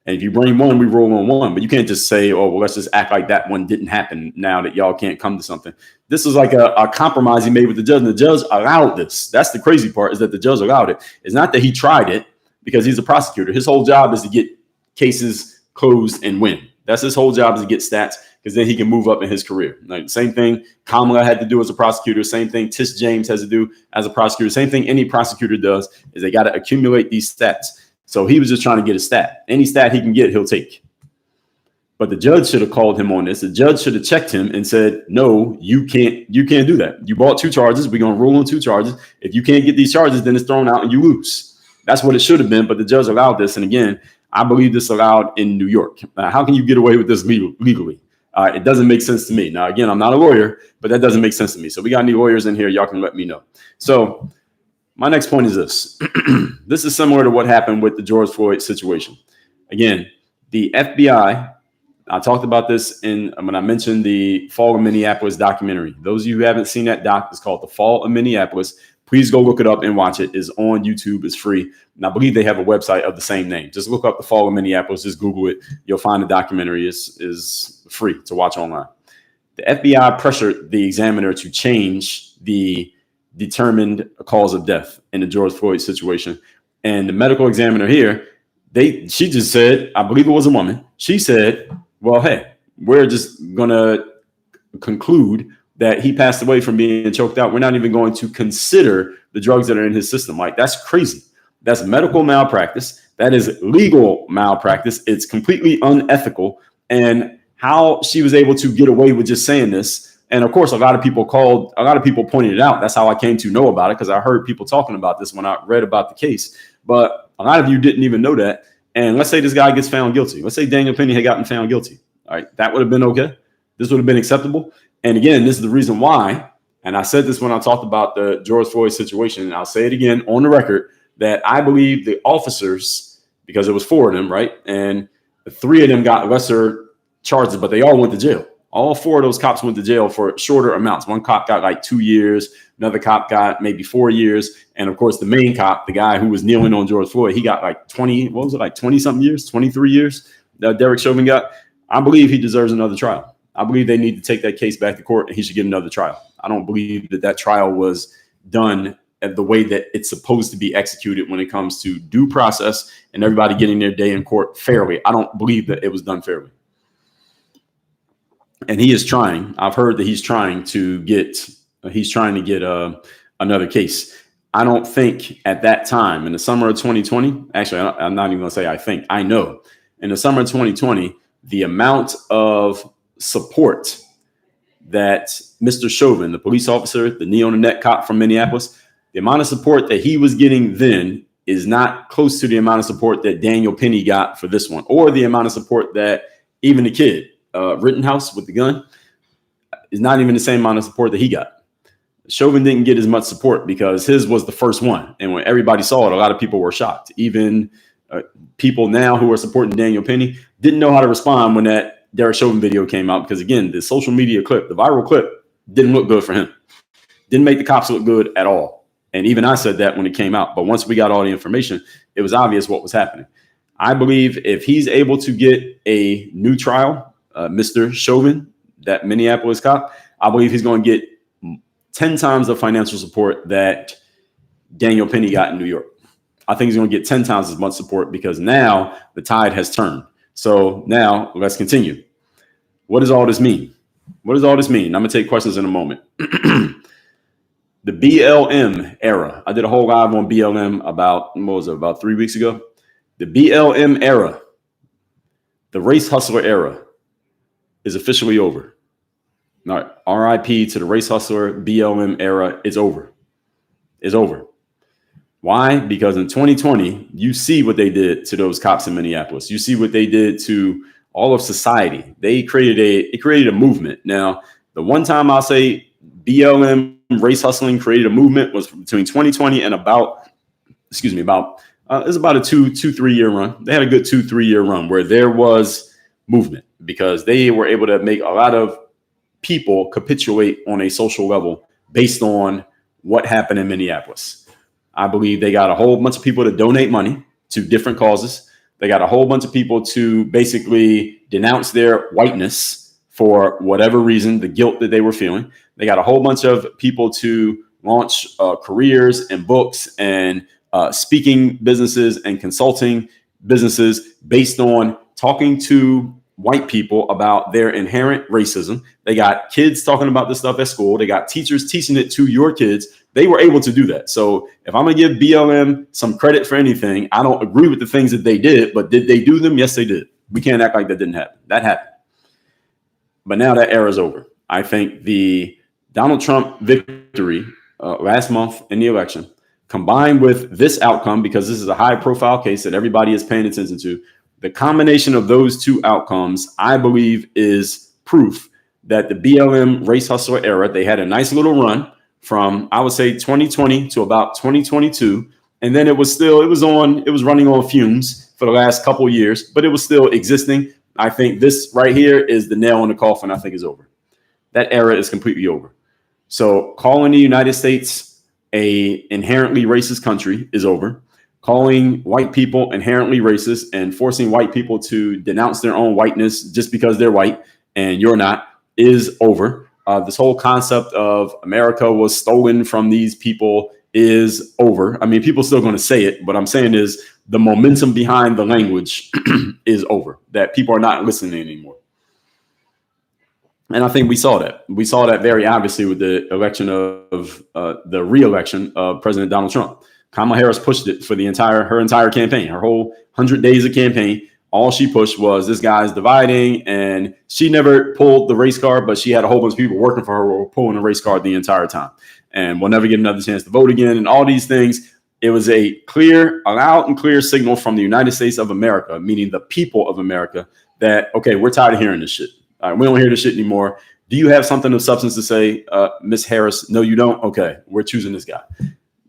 And if you bring one, we rule on one. But you can't just say, oh, well, let's just act like that one didn't happen now that y'all can't come to something. This is like a compromise he made with the judge, and the judge allowed this. That's the crazy part, is that the judge allowed it. It's not that he tried it, because he's a prosecutor. His whole job is to get cases closed and win. That's his whole job, is to get stats, because then he can move up in his career. Like, same thing Kamala had to do as a prosecutor. Same thing Tish James has to do as a prosecutor. Same thing any prosecutor does, is they got to accumulate these stats. So he was just trying to get a stat. Any stat he can get, he'll take. But the judge should have called him on this. The judge should have checked him and said, no, you can't do that. You brought two charges. We're going to rule on two charges. If you can't get these charges, then it's thrown out and you lose. That's what it should have been. But the judge allowed this. And again, I believe this allowed in New York. How can you get away with this legally? It doesn't make sense to me. Now, again, I'm not a lawyer, but that doesn't make sense to me. So we got any lawyers in here, y'all can let me know. So my next point is this. This is similar to what happened with the George Floyd situation. Again, the FBI, I talked about this when I mentioned the Fall of Minneapolis documentary. Those of you who haven't seen that doc, it's called The Fall of Minneapolis. Please go look it up and watch it. It's on YouTube. It's free. And I believe they have a website of the same name. Just look up The Fall of Minneapolis. Just Google it. You'll find the documentary is free to watch online. The FBI pressured the examiner to change the determined cause of death in the George Floyd situation. And the medical examiner here, she just said, I believe it was a woman. She said, well, hey, we're just going to conclude that he passed away from being choked out. We're not even going to consider the drugs that are in his system. Like, that's crazy. That's medical malpractice. That is legal malpractice. It's completely unethical. And how she was able to get away with just saying this. And of course, a lot of people pointed it out. That's how I came to know about it, because I heard people talking about this when I read about the case. But a lot of you didn't even know that. And let's say this guy gets found guilty. Let's say Daniel Penny had gotten found guilty. All right, that would have been okay. This would have been acceptable. And again, this is the reason why. And I said this when I talked about the George Floyd situation. And I'll say it again on the record, that I believe the officers, because it was 4 of them, right? And the 3 of them got lesser charges, but they all went to jail. All 4 of those cops went to jail for shorter amounts. One cop got like 2 years. Another cop got maybe 4 years. And of course, the main cop, the guy who was kneeling on George Floyd, he got like 20 something years, 23 years that Derek Chauvin got. I believe he deserves another trial. I believe they need to take that case back to court and he should get another trial. I don't believe that trial was done the way that it's supposed to be executed when it comes to due process and everybody getting their day in court fairly. I don't believe that it was done fairly. And he is trying. I've heard that he's trying to get another case. I don't think at that time in the summer of 2020, actually, I'm not even going to say I think, I know in the summer of 2020, the amount of support that Mr. Chauvin, the police officer, the knee on the neck cop from Minneapolis, the amount of support that he was getting then is not close to the amount of support that Daniel Penny got for this one, or the amount of support that even the kid, Rittenhouse with the gun, is not even the same amount of support that he got. Chauvin didn't get as much support because his was the first one. And when everybody saw it, a lot of people were shocked. Even people now who are supporting Daniel Penny didn't know how to respond when that Derek Chauvin video came out, because again, the social media clip, the viral clip, didn't look good for him. Didn't make the cops look good at all. And even I said that when it came out. But once we got all the information, it was obvious what was happening. I believe if he's able to get a new trial, Mr. Chauvin, that Minneapolis cop, I believe he's going to get 10 times the financial support that Daniel Penny got in New York. I think he's going to get 10 times as much support, because now the tide has turned. So now let's continue. What does all this mean? What does all this mean? I'm going to take questions in a moment. The BLM era. I did a whole live on BLM about 3 weeks ago. The BLM era. The race hustler era is officially over. All right, RIP to the race hustler BLM era. It's over. It's over. Why? Because in 2020, you see what they did to those cops in Minneapolis. You see what they did to all of society. It created a movement. Now, the one time I'll say BLM race hustling created a movement was between 2020 and about it was about a 2-3 year run. They had a good 2-3 year run where there was movement because they were able to make a lot of people capitulate on a social level based on what happened in Minneapolis. I believe they got a whole bunch of people to donate money to different causes. They got a whole bunch of people to basically denounce their whiteness for whatever reason, the guilt that they were feeling. They got a whole bunch of people to launch careers and books and speaking businesses and consulting businesses based on talking to white people about their inherent racism. They got kids talking about this stuff at school. They got teachers teaching it to your kids. They were able to do that. So if I'm going to give BLM some credit for anything, I don't agree with the things that they did, but did they do them? Yes, they did. We can't act like that didn't happen. That happened. But now that era is over. I think the Donald Trump victory last month in the election, combined with this outcome, because this is a high profile case that everybody is paying attention to, the combination of those two outcomes, I believe, is proof that the BLM race hustler era, they had a nice little run from, I would say, 2020 to about 2022. And then it was running on fumes for the last couple of years, but it was still existing. I think this right here is the nail in the coffin. I think is over. That era is completely over. So calling the United States a inherently racist country is over. Calling white people inherently racist and forcing white people to denounce their own whiteness just because they're white and you're not is over. This whole concept of America was stolen from these people is over. I mean, people are still going to say it. What I'm saying is the momentum behind the language is over, that people are not listening anymore. And I think we saw that. We saw that very obviously with the election of the re-election of President Donald Trump. Kamala Harris pushed it for her entire campaign, her whole 100 days of campaign. All she pushed was this guy's dividing, and she never pulled the race card, but she had a whole bunch of people working for her who were pulling the race card the entire time. And we'll never get another chance to vote again. And all these things, it was a loud and clear signal from the United States of America, meaning the people of America, that, okay, we're tired of hearing this shit. All right, we don't hear this shit anymore. Do you have something of substance to say, Miss Harris? No, you don't. Okay, we're choosing this guy.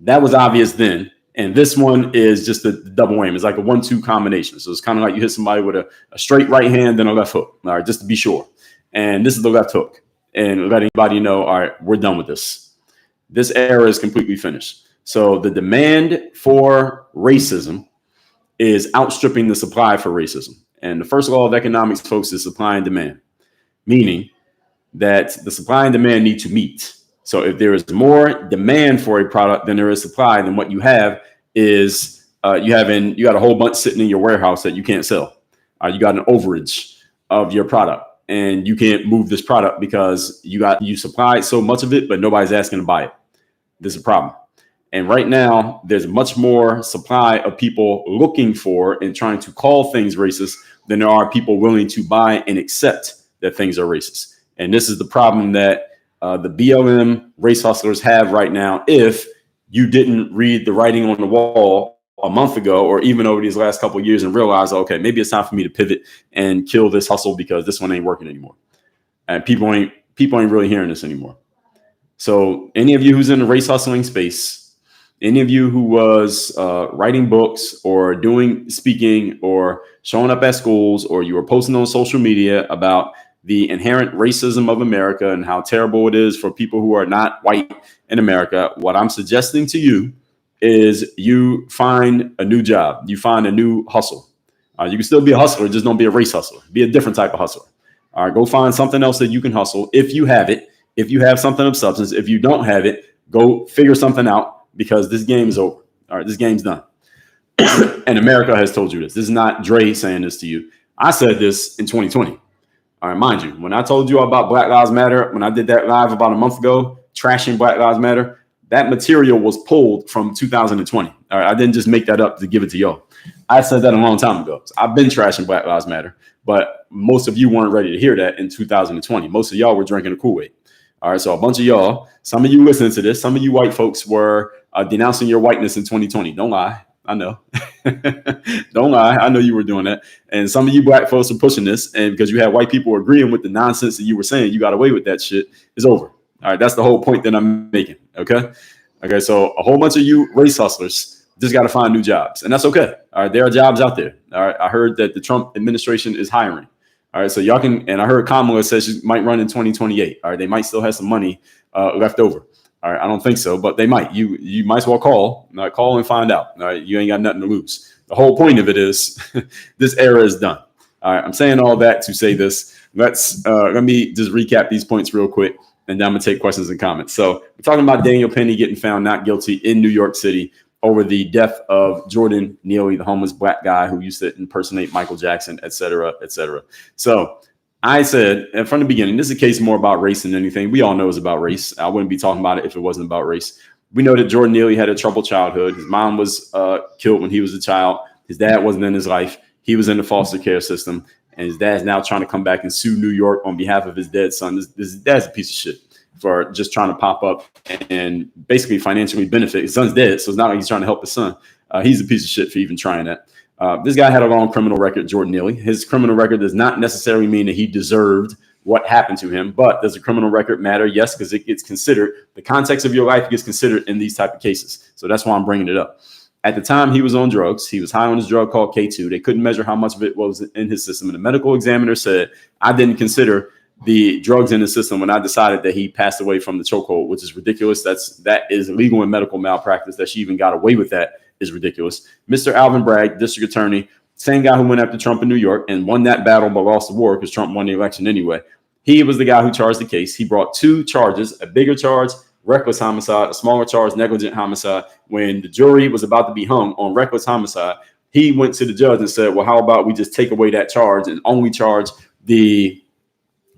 That was obvious then. And this one is just a double whammy. It's like a 1-2 combination. So it's kind of like you hit somebody with a straight right hand and a left hook. All right, just to be sure. And this is the left hook. And let anybody know, all right, we're done with this. This era is completely finished. So the demand for racism is outstripping the supply for racism. And the first law of economics, folks, is supply and demand, meaning that the supply and demand need to meet. So if there is more demand for a product than there is supply, then what you have is you got a whole bunch sitting in your warehouse that you can't sell. You got an overage of your product, and you can't move this product because you supplied so much of it, but nobody's asking to buy it. There's a problem. And right now, there's much more supply of people looking for and trying to call things racist than there are people willing to buy and accept that things are racist. And this is the problem that the BLM race hustlers have right now. If you didn't read the writing on the wall a month ago, or even over these last couple of years, and realize, okay, maybe it's time for me to pivot and kill this hustle because this one ain't working anymore. And people ain't really hearing this anymore. So any of you who's in the race hustling space, any of you who was writing books or doing speaking or showing up at schools, or you were posting on social media about the inherent racism of America and how terrible it is for people who are not white in America, what I'm suggesting to you is you find a new job. You find a new hustle. You can still be a hustler, just don't be a race hustler. Be a different type of hustler. All right, go find something else that you can hustle if you have it. If you have something of substance, if you don't have it, go figure something out, because this game is over. All right, this game's done. And America has told you this. This is not Dre saying this to you. I said this in 2020. All right, mind you, when I told you about Black Lives Matter, when I did that live about a month ago, trashing Black Lives Matter, That material was pulled from 2020. All right, I didn't just make that up to give it to y'all. I said that a long time ago. So I've been trashing Black Lives Matter, but most of you weren't ready to hear that in 2020. Most of y'all were drinking the Kool-Aid. All right, so a bunch of y'all, some of you listening to this, some of you white folks were denouncing your whiteness in 2020. Don't lie. I know. Don't lie. I know you were doing that. And some of you black folks are pushing this. And because you had white people agreeing with the nonsense that you were saying, you got away with that shit, is over. All right. That's the whole point that I'm making. Okay. Okay. So a whole bunch of you race hustlers just got to find new jobs. And that's okay. All right. There are jobs out there. All right. I heard that the Trump administration is hiring. All right. So y'all can, and I heard Kamala says she might run in 2028. All right. They might still have some money left over. All right, I don't think so, but they might. You might as well call and find out. All right, you ain't got nothing to lose. The whole point of it is this era is done. All right, I'm saying all that to say this. Let me just recap these points real quick, and then I'm gonna take questions and comments. So we're talking about Daniel Penny getting found not guilty in New York City over the death of Jordan Neely, the homeless black guy who used to impersonate Michael Jackson, et cetera, et cetera. So I said, and from the beginning, this is a case more about race than anything. We all know it's about race. I wouldn't be talking about it if it wasn't about race. We know that Jordan Neely had a troubled childhood. His mom was killed when he was a child. His dad wasn't in his life. He was in the foster care system. And his dad's now trying to come back and sue New York on behalf of his dead son. His dad's a piece of shit for just trying to pop up and basically financially benefit. His son's dead, so it's not like he's trying to help his son. He's a piece of shit for even trying that. This guy had a long criminal record, Jordan Neely. His criminal record does not necessarily mean that he deserved what happened to him, but does a criminal record matter? Yes, because it gets considered. The context of your life gets considered in these type of cases. So that's why I'm bringing it up. At the time, he was on drugs. He was high on his drug called K2. They couldn't measure how much of it was in his system. And the medical examiner said, I didn't consider the drugs in the system when I decided that he passed away from the chokehold, which is ridiculous. That is illegal in medical malpractice. That she even got away with that is ridiculous. Mr. Alvin Bragg, district attorney, same guy who went after Trump in New York and won that battle but lost the war because Trump won the election anyway. He was the guy who charged the case. He brought two charges, a bigger charge, reckless homicide, a smaller charge, negligent homicide. When the jury was about to be hung on reckless homicide, he went to the judge and said, well, how about we just take away that charge and only charge the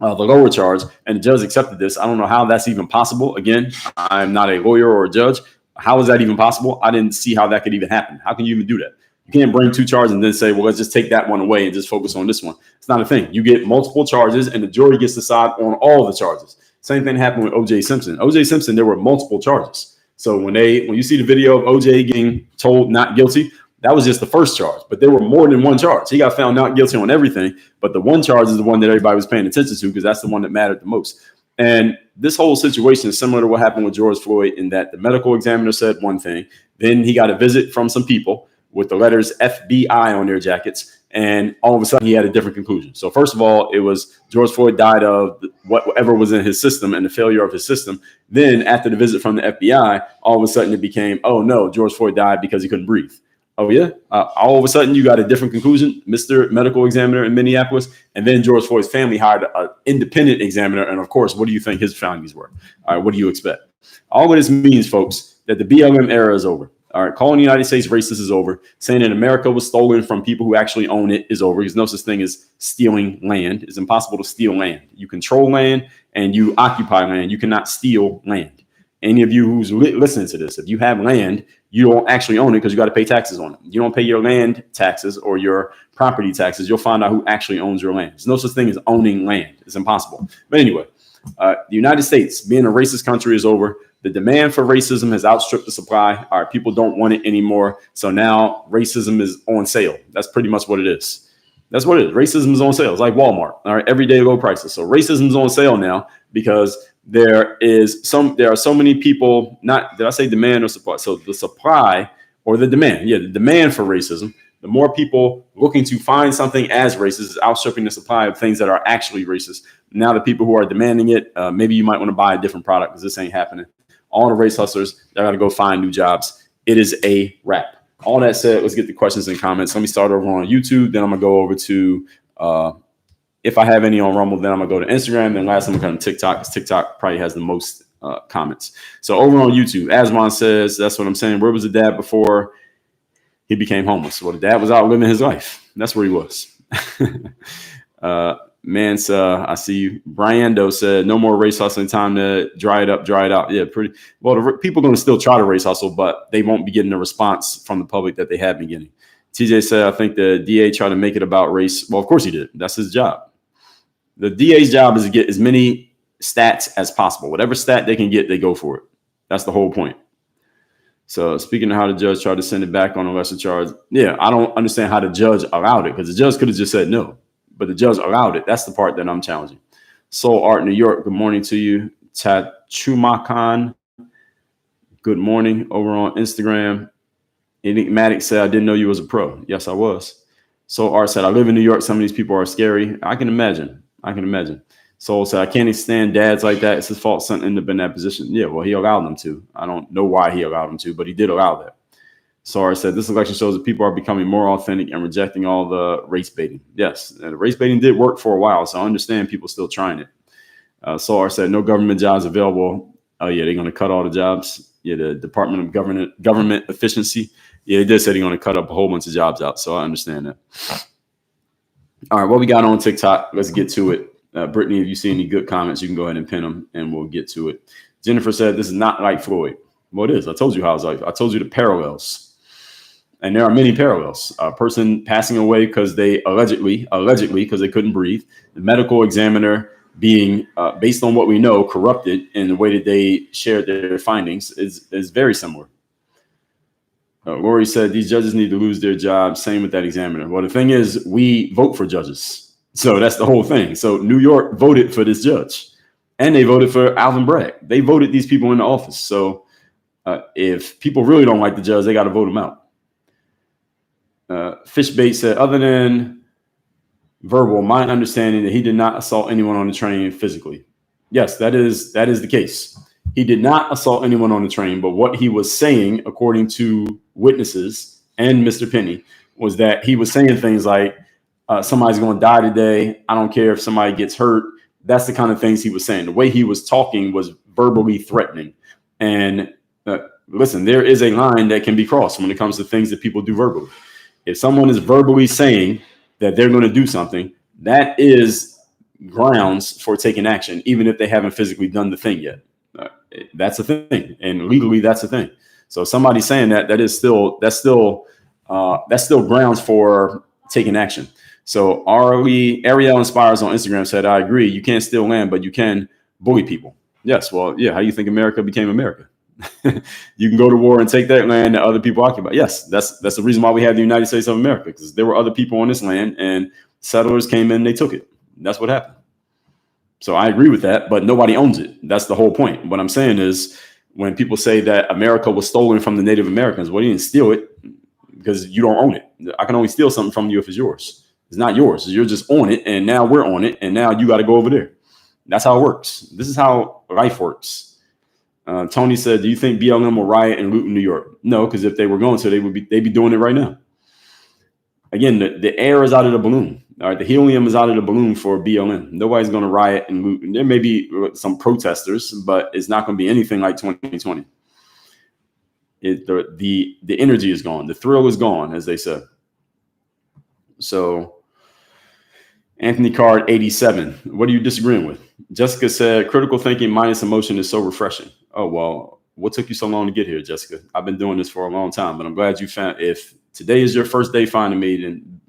lower charge? And the judge accepted this. I don't know how that's even possible. Again, I'm not a lawyer or a judge. How is that even possible? I didn't see how that could even happen. How can you even do that? You can't bring two charges and then say, well, let's just take that one away and just focus on this one. It's not a thing. You get multiple charges and the jury gets to decide on all the charges. Same thing happened with O.J. Simpson. O.J. Simpson, there were multiple charges. So when you see the video of O.J. getting told not guilty, that was just the first charge. But there were more than one charge. He got found not guilty on everything. But the one charge is the one that everybody was paying attention to because that's the one that mattered the most. And this whole situation is similar to what happened with George Floyd in that the medical examiner said one thing. Then he got a visit from some people with the letters FBI on their jackets. And all of a sudden he had a different conclusion. So first of all, it was George Floyd died of whatever was in his system and the failure of his system. Then after the visit from the FBI, all of a sudden it became, oh no, George Floyd died because he couldn't breathe. Oh yeah. All of a sudden you got a different conclusion, Mr. Medical Examiner in Minneapolis. And then George Floyd's family hired an independent examiner. And of course, what do you think his findings were? All right. What do you expect? All of this means, folks, that the BLM era is over. All right. Calling the United States racist is over. Saying that America was stolen from people who actually own it is over. There's no such thing as stealing land. It's impossible to steal land. You control land and you occupy land. You cannot steal land. Any of you who's listening to this, if you have land, you don't actually own it because you got to pay taxes on it. You don't pay your land taxes or your property taxes. You'll find out who actually owns your land. There's no such thing as owning land. It's impossible. But anyway, the United States, being a racist country, is over. The demand for racism has outstripped the supply. All right, people don't want it anymore. So now racism is on sale. That's pretty much what it is. That's what it is. Racism is on sale. It's like Walmart. All right, everyday low prices. So racism is on sale now because there are so many people, did I say demand or supply? So the supply or the demand, the demand for racism, the more people looking to find something as racist is outstripping the supply of things that are actually racist. Now the people who are demanding it, maybe you might want to buy a different product because this ain't happening. All the race hustlers, they're going to go find new jobs. It is a wrap. All that said, let's get the questions and comments. Let me start over on YouTube. Then I'm going to go over to, if I have any on Rumble, then I'm going to go to Instagram. Then last, I'm going to come to TikTok because TikTok probably has the most comments. So over on YouTube, Aswan says, that's what I'm saying. Where was the dad before he became homeless? Well, the dad was out living his life. That's where he was. Mansa, I see you. Briando said, no more race hustling, time to dry it up, dry it out. Yeah, pretty well. People are going to still try to race hustle, but they won't be getting the response from the public that they have been getting. TJ said, I think the DA tried to make it about race. Well, of course he did. That's his job. The DA's job is to get as many stats as possible. Whatever stat they can get, they go for it. That's the whole point. So speaking of how the judge tried to send it back on a lesser charge, yeah, I don't understand how the judge allowed it, because the judge could have just said no, but the judge allowed it. That's the part that I'm challenging. Soul Art New York, good morning to you. Tachumakan, good morning over on Instagram. Enigmatic said, I didn't know you was a pro. Yes, I was. Soul Art said, I live in New York. Some of these people are scary. I can imagine. Soul said, I can't stand dads like that. It's his fault son ended up in that position. Yeah, well, he allowed them to. I don't know why he allowed them to, but he did allow that. Soul Art said, this election shows that people are becoming more authentic and rejecting all the race baiting. Yes, the race baiting did work for a while, so I understand people still trying it. Soul Art said, no government jobs available. Oh, yeah, they're going to cut all the jobs. Yeah, the Department of Government Efficiency. Yeah, they did say they're going to cut up a whole bunch of jobs out, so I understand that. All right, what we got on TikTok? Let's get to it. Brittany, if you see any good comments, you can go ahead and pin them, and we'll get to it. Jennifer said, this is not like Floyd. Well, it is. I told you how it's like. I told you the parallels. And there are many parallels. A person passing away because they allegedly, because they couldn't breathe. The medical examiner being, based on what we know, corrupted in the way that they shared their findings is very similar. Lori said, these judges need to lose their jobs. Same with that examiner. Well, the thing is, we vote for judges. So that's the whole thing. So New York voted for this judge, and they voted for Alvin Bragg. They voted these people in the office. So if people really don't like the judge, they got to vote them out. Fishbait said, other than verbal, my understanding that he did not assault anyone on the train physically. Yes, that is the case. He did not assault anyone on the train, but what he was saying, according to witnesses and Mr. Penny, was that he was saying things like, somebody's going to die today. I don't care if somebody gets hurt. That's the kind of things he was saying. The way he was talking was verbally threatening. And listen, there is a line that can be crossed when it comes to things that people do verbally. If someone is verbally saying that they're going to do something, that is grounds for taking action, even if they haven't physically done the thing yet. That's a thing, and legally, that's a thing. So somebody saying that's still grounds for taking action. So Ariel Inspires on Instagram said, I agree. You can't steal land, but you can bully people. Yes. Well, yeah. How do you think America became America? You can go to war and take that land that other people occupy. Yes. That's the reason why we have the United States of America, because there were other people on this land and settlers came in, they took it. That's what happened. So I agree with that, but nobody owns it. That's the whole point. What I'm saying is, when people say that America was stolen from the Native Americans, well, you didn't steal it because you don't own it. I can only steal something from you if it's yours. It's not yours. You're just on it, and now we're on it, and now you got to go over there. That's how it works. This is how life works. Tony said, do you think BLM will riot and loot in New York? No, because if they were going to, they'd be doing it right now. Again, the air is out of the balloon. All right, the helium is out of the balloon for BLM. Nobody's going to riot and loot. There may be some protesters, but it's not going to be anything like 2020. The energy is gone. The thrill is gone, as they said. So Anthony Card 87. What are you disagreeing with? Jessica said, critical thinking minus emotion is so refreshing. Oh, well, what took you so long to get here, Jessica? I've been doing this for a long time, but I'm glad you found, if today is your first day finding me, then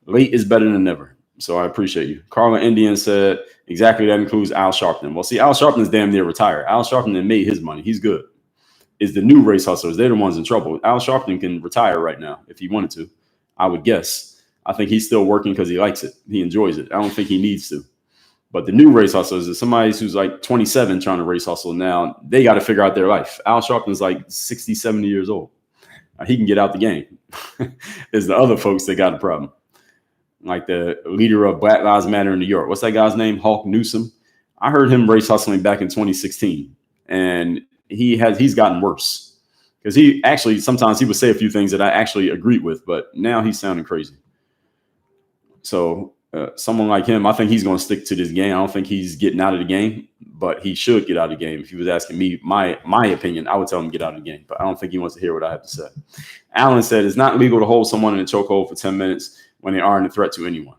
late is better than never. So I appreciate you. Carla Indian said, exactly, that includes Al Sharpton. Well, see, Al Sharpton is damn near retired. Al Sharpton made his money. He's good. It's the new race hustlers. They're the ones in trouble. Al Sharpton can retire right now if he wanted to, I would guess. I think he's still working because he likes it. He enjoys it. I don't think he needs to. But the new race hustlers is somebody who's like 27 trying to race hustle now. They got to figure out their life. Al Sharpton's like 60, 70 years old. He can get out the game. It's the other folks that got a problem. Like the leader of Black Lives Matter in New York. What's that guy's name? Hawk Newsom. I heard him race hustling back in 2016. And he's gotten worse. Because he actually, sometimes he would say a few things that I actually agreed with. But now he's sounding crazy. So someone like him, I think he's going to stick to this game. I don't think he's getting out of the game, but he should get out of the game. If he was asking me my opinion, I would tell him to get out of the game, but I don't think he wants to hear what I have to say. Alan said, it's not legal to hold someone in a chokehold for 10 minutes when they aren't a threat to anyone.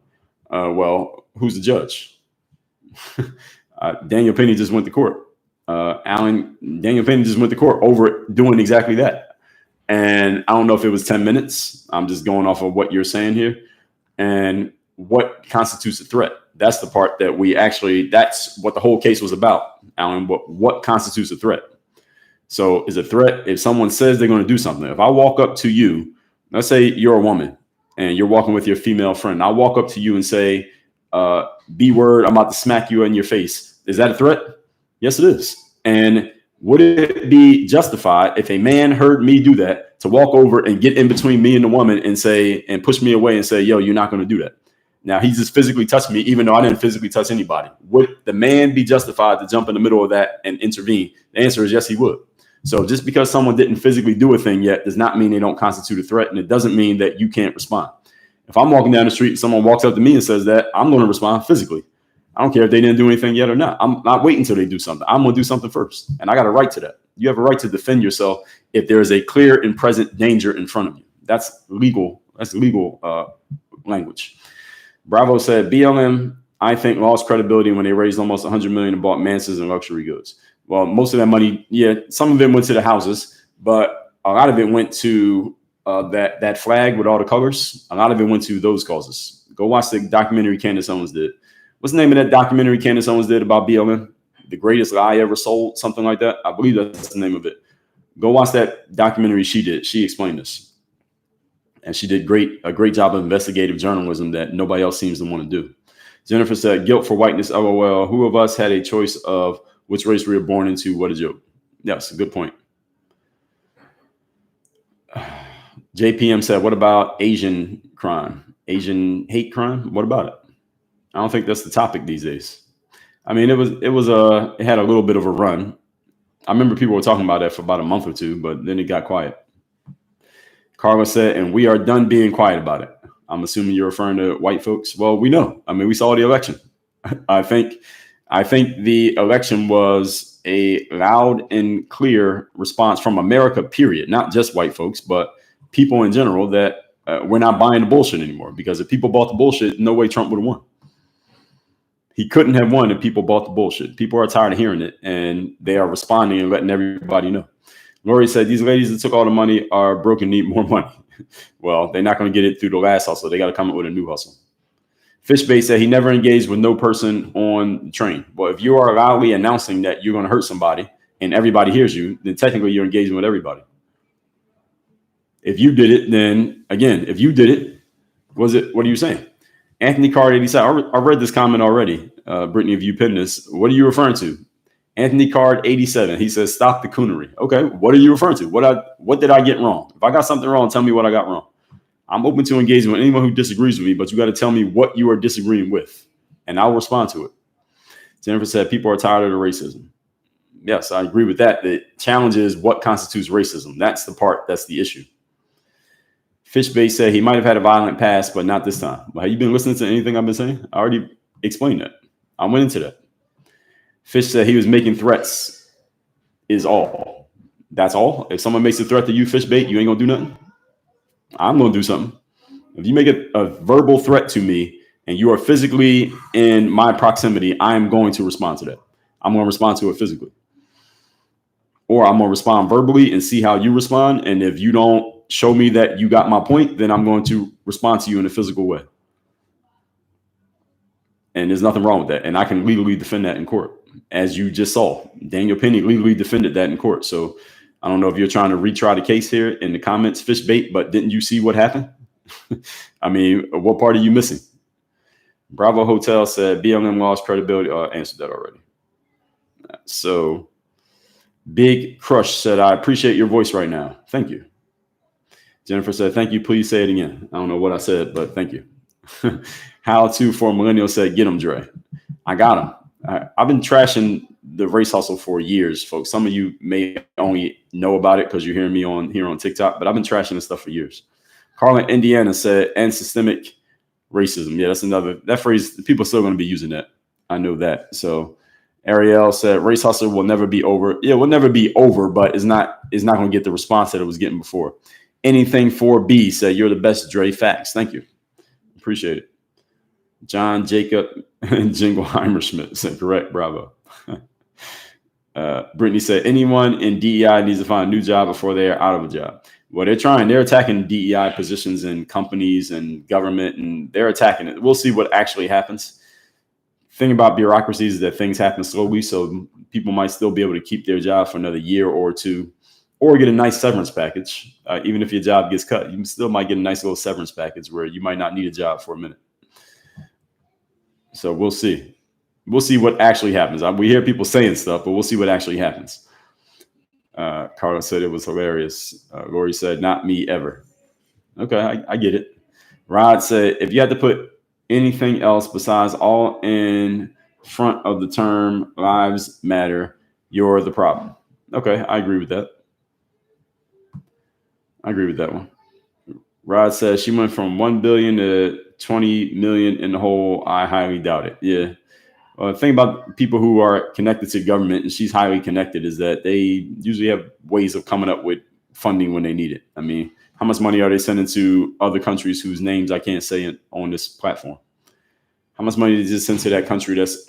Well, who's the judge? Daniel Penny just went to court. Daniel Penny just went to court over doing exactly that. And I don't know if it was 10 minutes. I'm just going off of what you're saying here. And what constitutes a threat? That's the part that that's what the whole case was about, Alan. What constitutes a threat? So is a threat if someone says they're going to do something. If I walk up to you, let's say you're a woman and you're walking with your female friend. I walk up to you and say, B word, I'm about to smack you in your face. Is that a threat? Yes, it is. And would it be justified if a man heard me do that to walk over and get in between me and the woman and push me away and say, yo, you're not going to do that? Now, he just physically touched me, even though I didn't physically touch anybody. Would the man be justified to jump in the middle of that and intervene? The answer is yes, he would. So just because someone didn't physically do a thing yet does not mean they don't constitute a threat. And it doesn't mean that you can't respond. If I'm walking down the street and someone walks up to me and says that, I'm going to respond physically. I don't care if they didn't do anything yet or not. I'm not waiting until they do something. I'm going to do something first. And I got a right to that. You have a right to defend yourself if there is a clear and present danger in front of you. That's legal. That's legal language. Bravo said, BLM, I think, lost credibility when they raised almost $100 million and bought mansions and luxury goods. Well, most of that money, yeah, some of it went to the houses, but a lot of it went to that flag with all the colors. A lot of it went to those causes. Go watch the documentary Candace Owens did. What's the name of that documentary Candace Owens did about BLM? The Greatest Lie Ever Sold, something like that. I believe that's the name of it. Go watch that documentary she did. She explained this. And she did a great job of investigative journalism that nobody else seems to want to do. Jennifer said, guilt for whiteness, LOL. Who of us had a choice of which race we were born into? What a joke. Yes, a good point. JPM said, what about Asian crime? Asian hate crime? What about it? I don't think that's the topic these days. I mean, it had a little bit of a run. I remember people were talking about that for about a month or two, but then it got quiet. Carla said, and we are done being quiet about it. I'm assuming you're referring to white folks. Well, we know. I mean, we saw the election. I think the election was a loud and clear response from America, period. Not just white folks, but people in general that we're not buying the bullshit anymore. Because if people bought the bullshit, no way Trump would have won. He couldn't have won if people bought the bullshit. People are tired of hearing it, and they are responding and letting everybody know. Lori said, these ladies that took all the money are broke and need more money. Well, they're not going to get it through the last hustle. They got to come up with a new hustle. Fishbait said he never engaged with no person on the train. Well, if you are loudly announcing that you're going to hurt somebody and everybody hears you, then technically you're engaging with everybody. If you did it, then again, if you did it, what are you saying? Anthony Card 87. I read this comment already. Brittany, if you pinned this, what are you referring to? Anthony Card 87. He says, stop the coonery. Okay. What are you referring to? What did I get wrong? If I got something wrong, tell me what I got wrong. I'm open to engaging with anyone who disagrees with me, but you got to tell me what you are disagreeing with, and I'll respond to it. Jennifer said, people are tired of the racism. Yes, I agree with that. The challenge is what constitutes racism. That's the part. That's the issue. Fishbait said he might have had a violent past, but not this time. Well, have you been listening to anything I've been saying? I already explained that. I went into that. Fish said he was making threats is all. That's all. If someone makes a threat to you, Fishbait, you ain't going to do nothing. I'm going to do something. If you make a verbal threat to me and you are physically in my proximity, I'm going to respond to that. I'm going to respond to it physically. Or I'm going to respond verbally and see how you respond. And if you don't show me that you got my point, then I'm going to respond to you in a physical way. And there's nothing wrong with that. And I can legally defend that in court. As you just saw, Daniel Penny legally defended that in court. So I don't know if you're trying to retry the case here in the comments, Fishbait, but didn't you see what happened? I mean, what part are you missing? Bravo Hotel said BLM lost credibility. I answered that already. So Big Crush said, I appreciate your voice right now. Thank you. Jennifer said, thank you. Please say it again. I don't know what I said, but thank you. How to for Millennial said, get him, Dre. I got him. I've been trashing the race hustle for years, folks. Some of you may only know about it because you're hearing me here on TikTok, but I've been trashing this stuff for years. Carla, Indiana said, and systemic racism. Yeah, that's that phrase. People are still going to be using that. I know that. So Ariel said, race hustle will never be over. Yeah, it will never be over, but it's not going to get the response that it was getting before. Anything for B said, you're the best, Dre. Facts. Thank you. Appreciate it. John Jacob Jingleheimer Schmidt said, correct, bravo. Brittany said, anyone in DEI needs to find a new job before they are out of a job. Well, they're attacking DEI positions in companies and government, and they're attacking it. We'll see what actually happens. Thing about bureaucracies is that things happen slowly, so people might still be able to keep their job for another year or two, or get a nice severance package. Even if your job gets cut, you still might get a nice little severance package where you might not need a job for a minute. So we'll see. We'll see what actually happens. We hear people saying stuff, but we'll see what actually happens. Carla said it was hilarious. Lori said, not me ever. Okay, I get it. Rod said, if you had to put anything else besides all in front of the term lives matter, you're the problem. Okay, I agree with that. I agree with that one. Rod says she went from 1 billion to 20 million in the hole. I highly doubt it. Yeah. The thing about people who are connected to government, and she's highly connected, is that they usually have ways of coming up with funding when they need it. I mean, how much money are they sending to other countries whose names I can't say on this platform? How much money did they send to that country that's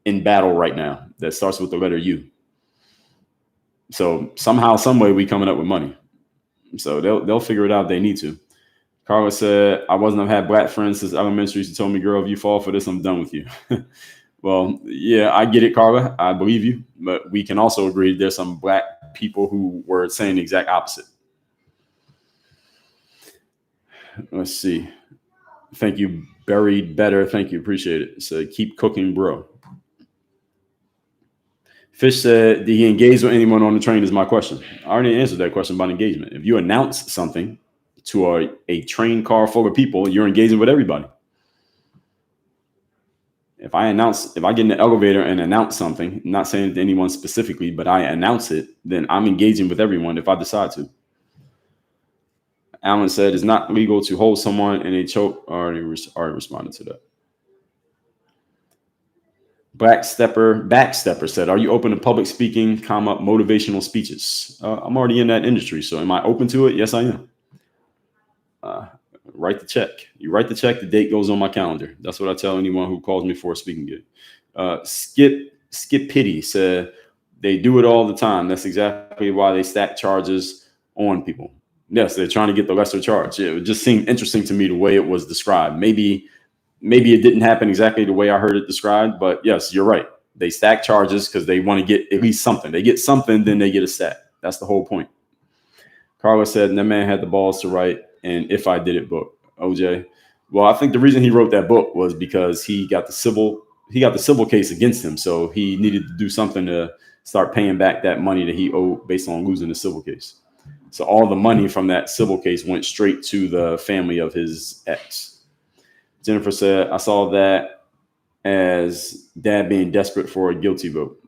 in battle right now that starts with the letter U? So somehow, some way, we coming up with money. So they'll figure it out if they need to. Carla said, I wasn't have had black friends since elementary. She told me, girl, if you fall for this, I'm done with you. Well, yeah, I get it, Carla. I believe you. But we can also agree there's some black people who were saying the exact opposite. Let's see. Thank you, Buried Better. Thank you. Appreciate it. So keep cooking, bro. Fish said, did he engage with anyone on the train is my question. I already answered that question about engagement. If you announce something to a train car full of people, you're engaging with everybody. If I get in the elevator and announce something, not saying to anyone specifically, but I announce it, then I'm engaging with everyone if I decide to. Alan said, it's not legal to hold someone in a choke. Already responded to that. Backstepper said, are you open to public speaking, motivational speeches? I'm already in that industry, so am I open to it? Yes, I am. Write the check. You write the check, the date goes on my calendar. That's what I tell anyone who calls me for a speaking gig. Skip Pity said, they do it all the time. That's exactly why they stack charges on people. Yes, they're trying to get the lesser charge. It just seemed interesting to me the way it was described. Maybe it didn't happen exactly the way I heard it described, but yes, you're right. They stack charges because they want to get at least something. They get something, then they get a stack. That's the whole point. Carla said, that man had the balls to write an If I Did It book. OJ. Well, I think the reason he wrote that book was because he got the civil case against him. So he needed to do something to start paying back that money that he owed based on losing the civil case. So all the money from that civil case went straight to the family of his ex. Jennifer said, I saw that as dad being desperate for a guilty vote.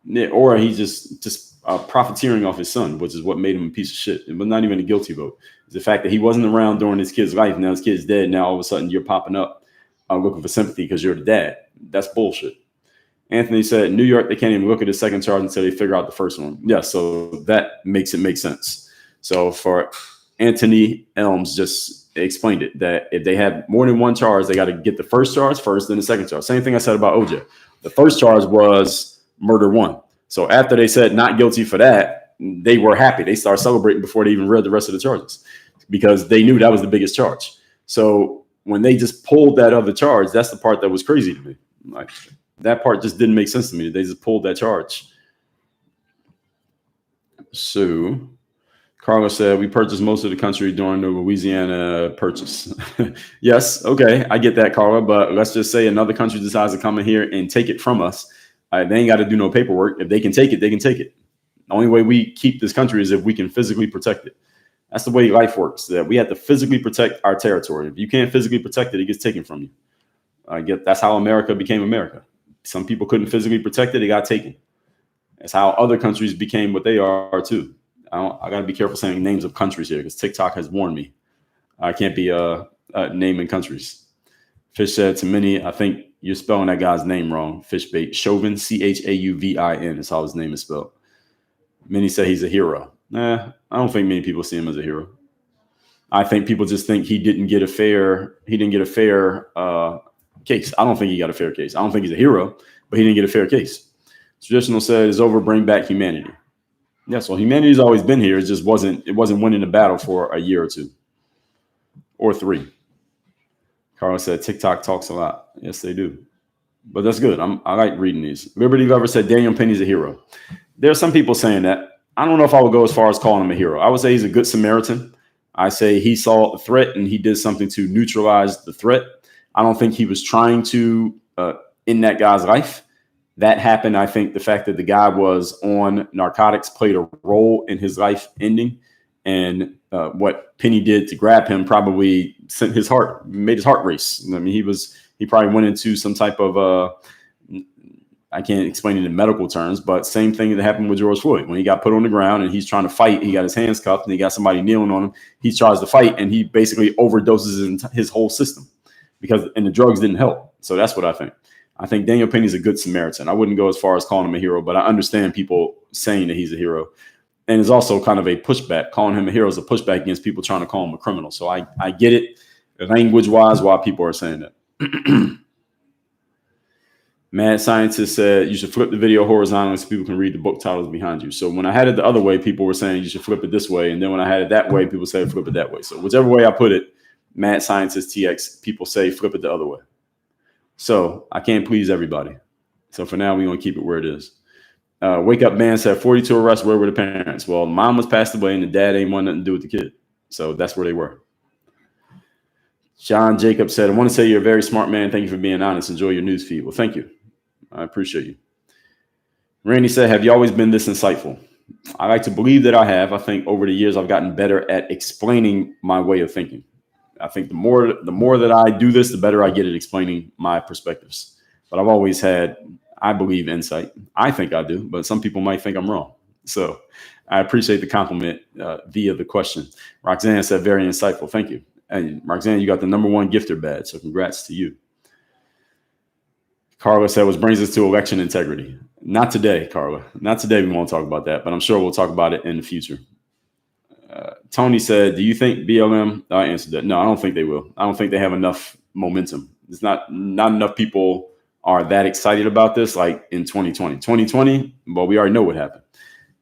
Yeah, or he's just profiteering off his son, which is what made him a piece of shit. It was not even a guilty vote. It's the fact that he wasn't around during his kid's life. Now his kid's dead. Now all of a sudden you're popping up looking for sympathy because you're the dad. That's bullshit. Anthony said, in New York, they can't even look at the second charge until they figure out the first one. Yeah, so that makes it make sense. So for Anthony Elms just explained it, that if they have more than one charge, they got to get the first charge first, then the second charge. Same thing I said about OJ. The first charge was murder one. So after they said not guilty for that, they were happy. They started celebrating before they even read the rest of the charges because they knew that was the biggest charge. So when they just pulled that other charge, that's the part that was crazy to me. Like that part just didn't make sense to me. They just pulled that charge. So Carlos said, we purchased most of the country during the Louisiana purchase. Yes. Okay. I get that, Carla. But let's just say another country decides to come in here and take it from us. They ain't got to do no paperwork. If they can take it, they can take it. The only way we keep this country is if we can physically protect it. That's the way life works, that we have to physically protect our territory. If you can't physically protect it, it gets taken from you. That's how America became America. Some people couldn't physically protect it. It got taken. That's how other countries became what they are too. I got to be careful saying names of countries here because TikTok has warned me. I can't be naming countries. Fish said to many, I think you're spelling that guy's name wrong. Fishbait. Chauvin, Chauvin is how his name is spelled. Many say he's a hero. I don't think many people see him as a hero. I think people just think he didn't get a fair case. I don't think he got a fair case. I don't think he's a hero, but he didn't get a fair case. Traditional said it's over, bring back humanity. Yes, well, humanity's always been here. It wasn't winning the battle for a year or two or three. Carl said TikTok talks a lot. Yes, they do. But that's good. I like reading these. Liberty Lover said Daniel Penny's a hero. There are some people saying that. I don't know if I would go as far as calling him a hero. I would say he's a good Samaritan. I say he saw a threat and he did something to neutralize the threat. I don't think he was trying to end that guy's life. That happened. I think the fact that the guy was on narcotics played a role in his life ending. And what Penny did to grab him probably made his heart race. I mean, he probably went into some type of, I can't explain it in medical terms, but same thing that happened with George Floyd. When he got put on the ground and he's trying to fight, he got his hands cuffed and he got somebody kneeling on him. He tries to fight and he basically overdoses his whole system and the drugs didn't help. So that's what I think. I think Daniel Penny's a good Samaritan. I wouldn't go as far as calling him a hero, but I understand people saying that he's a hero. And it's also kind of a pushback. Calling him a hero is a pushback against people trying to call him a criminal. So I get it language-wise why people are saying that. Mad Scientist said you should flip the video horizontally so people can read the book titles behind you. So when I had it the other way, people were saying you should flip it this way. And then when I had it that way, people said flip it that way. So whichever way I put it, Mad Scientist TX, people say flip it the other way. So I can't please everybody. So for now, we're going to keep it where it is. Wake Up Band said 42 arrests. Where were the parents? Well, mom was passed away and the dad ain't want nothing to do with the kid. So that's where they were. John Jacob said, I want to say you're a very smart man. Thank you for being honest. Enjoy your news feed. Well, thank you. I appreciate you. Randy said, have you always been this insightful? I like to believe that I have. I think over the years, I've gotten better at explaining my way of thinking. I think the more that I do this, the better I get at explaining my perspectives. But I've always had, I believe, insight. I think I do, but some people might think I'm wrong. So I appreciate the compliment via the question. Roxanne said, very insightful. Thank you. And Roxanne, you got the #1 gifter badge. So congrats to you. Carla said, which brings us to election integrity. Not today, Carla. Not today. We won't talk about that, but I'm sure we'll talk about it in the future. Tony said, do you think BLM? I answered that. No, I don't think they will. I don't think they have enough momentum. It's not enough people are that excited about this like in 2020. 2020, well, we already know what happened.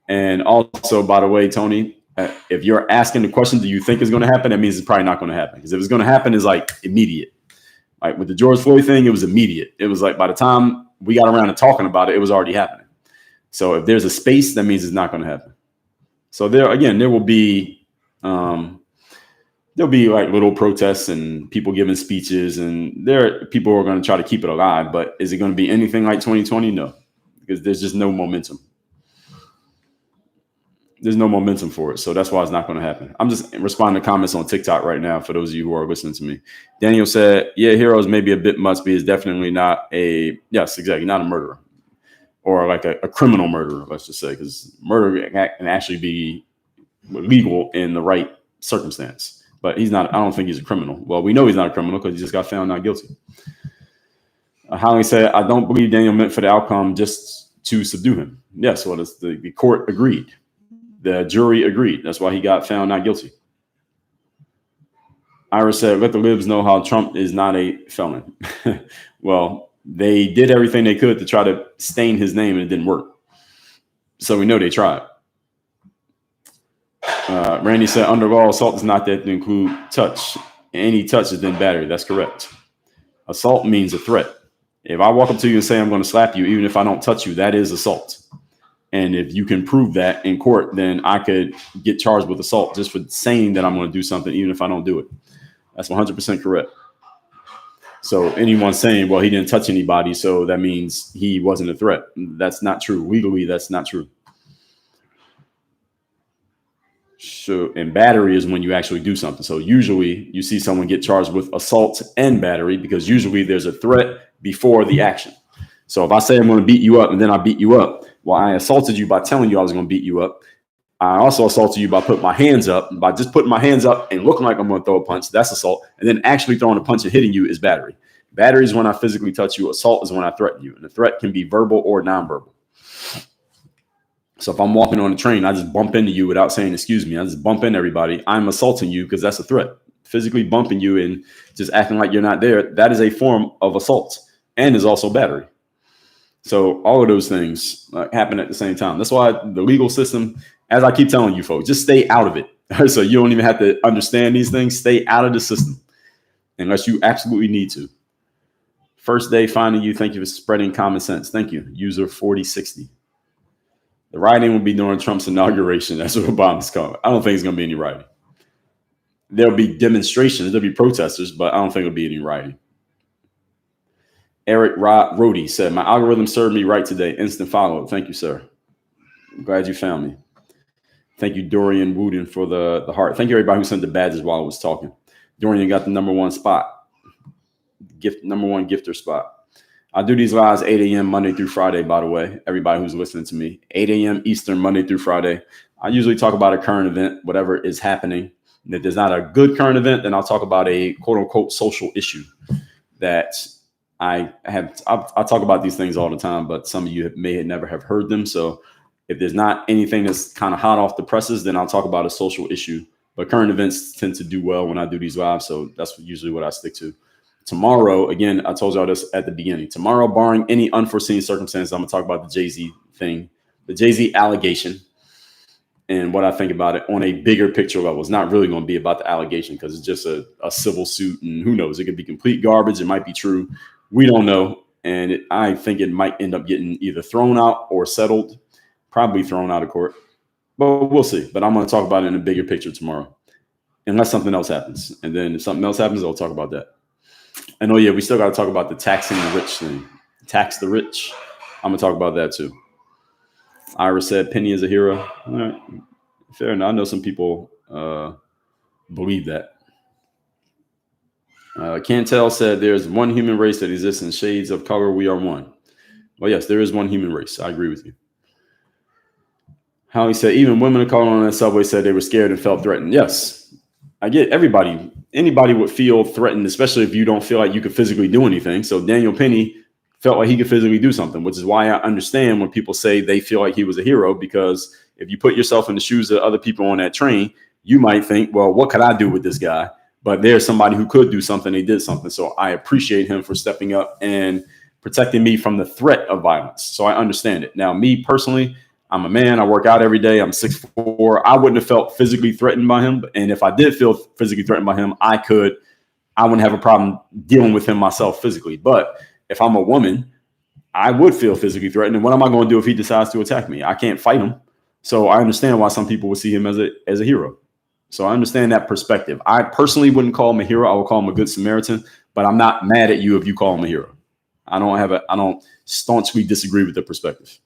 And also, by the way, Tony, if you're asking the question, do you think it's going to happen? That means it's probably not going to happen. Because if it's going to happen, it's like immediate. Like with the George Floyd thing, it was immediate. It was like by the time we got around to talking about it, it was already happening. So if there's a space, that means it's not going to happen. So there will be there'll be like little protests and people giving speeches, and there are people who are going to try to keep it alive. But is it going to be anything like 2020? No, because there's just no momentum. There's no momentum for it. So that's why it's not going to happen. I'm just responding to comments on TikTok right now for those of you who are listening to me. Daniel said, yeah, heroes may be a bit much, but he's definitely not yes, exactly, not a murderer or like a criminal murderer, let's just say, because murder can actually be legal in the right circumstance. But he's not. I don't think he's a criminal. Well, we know he's not a criminal because he just got found not guilty. Holly said, I don't believe Daniel meant for the outcome just to subdue him. Yes, well, the court agreed. The jury agreed. That's why he got found not guilty. Iris said, let the libs know how Trump is not a felon. Well, they did everything they could to try to stain his name and it didn't work. So we know they tried. Randy said, under law, assault is not that to include touch. Any touch is then battery. That's correct. Assault means a threat. If I walk up to you and say I'm going to slap you, even if I don't touch you, that is assault. And if you can prove that in court, then I could get charged with assault just for saying that I'm going to do something, even if I don't do it. That's 100% correct. So anyone saying, well, he didn't touch anybody, so that means he wasn't a threat. That's not true. Legally, that's not true. So, and battery is when you actually do something. So usually you see someone get charged with assault and battery because usually there's a threat before the action. So if I say I'm going to beat you up and then I beat you up, well, I assaulted you by telling you I was going to beat you up. I also assaulted you by putting my hands up. By just putting my hands up and looking like I'm going to throw a punch, that's assault. And then actually throwing a punch and hitting you is battery. Battery is when I physically touch you. Assault is when I threaten you. And the threat can be verbal or nonverbal. So if I'm walking on a train, I just bump into you without saying, excuse me. I just bump into everybody. I'm assaulting you because that's a threat. physically bumping you and just acting like you're not there, that is a form of assault and is also battery. So all of those things happen at the same time. That's why the legal system, as I keep telling you folks, just stay out of it. So you don't even have to understand these things. Stay out of the system unless you absolutely need to. First day finding you. Thank you for spreading common sense. Thank you. User 4060. The rioting will be during Trump's inauguration. That's what Obama's calling. I don't think it's going to be any rioting. There'll be demonstrations. There'll be protesters, but I don't think it'll be any rioting. Eric Rody said, my algorithm served me right today. Instant follow-up. Thank you, sir. I'm glad you found me. Thank you, Dorian Wooden, for the heart. Thank you, everybody who sent the badges while I was talking. Dorian got the #1 spot. #1 gifter spot. I do these lives 8 a.m. Monday through Friday, by the way. Everybody who's listening to me. 8 a.m. Eastern, Monday through Friday. I usually talk about a current event, whatever is happening. And if there's not a good current event, then I'll talk about a quote-unquote social issue that I talk about these things all the time, but some of you may never have heard them. So if there's not anything that's kind of hot off the presses, then I'll talk about a social issue. But current events tend to do well when I do these lives. So that's usually what I stick to. Tomorrow, again, I told y'all this at the beginning. Tomorrow, barring any unforeseen circumstances, I'm going to talk about the Jay-Z thing, the Jay-Z allegation, and what I think about it on a bigger picture level. It's not really going to be about the allegation because it's just a civil suit. And who knows? It could be complete garbage. It might be true. We don't know. And I think it might end up getting either thrown out or settled, probably thrown out of court. But we'll see. But I'm going to talk about it in a bigger picture tomorrow, unless something else happens. And then if something else happens, I'll talk about that. And oh, yeah, we still got to talk about the taxing the rich thing. Tax the rich. I'm going to talk about that, too. Ira said Penny is a hero. All right. Fair enough. I know some people believe that. Cantel said there's one human race that exists in shades of color. We are one. Well, yes, there is one human race. I agree with you. Howie said even women of color on that subway said they were scared and felt threatened. Yes, I get everybody. Anybody would feel threatened, especially if you don't feel like you could physically do anything. So Daniel Penny felt like he could physically do something, which is why I understand when people say they feel like he was a hero, because if you put yourself in the shoes of other people on that train, you might think, well, what could I do with this guy? But there's somebody who could do something. They did something. So I appreciate him for stepping up and protecting me from the threat of violence. So I understand it. Now, me personally, I'm a man. I work out every day. I'm 6'4". I wouldn't have felt physically threatened by him. And if I did feel physically threatened by him, I wouldn't have a problem dealing with him myself physically. But if I'm a woman, I would feel physically threatened. And what am I going to do if he decides to attack me? I can't fight him. So I understand why some people would see him as a hero. So I understand that perspective. I personally wouldn't call him a hero. I would call him a good Samaritan, but I'm not mad at you if you call him a hero. I don't staunchly disagree with the perspective.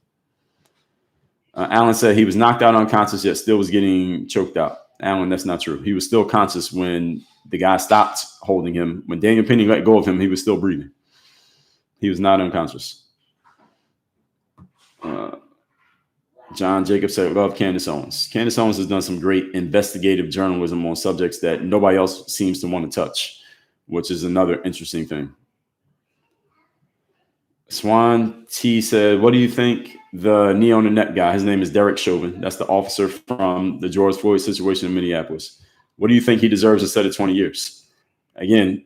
Alan said he was knocked out unconscious, yet still was getting choked out. Alan, that's not true. He was still conscious when the guy stopped holding him. When Daniel Penny let go of him, he was still breathing. He was not unconscious. John Jacob said, love Candace Owens. Candace Owens has done some great investigative journalism on subjects that nobody else seems to want to touch, which is another interesting thing. Swan T said, what do you think the knee on the neck guy, his name is Derek Chauvin. That's the officer from the George Floyd situation in Minneapolis. What do you think he deserves instead of 20 years? Again,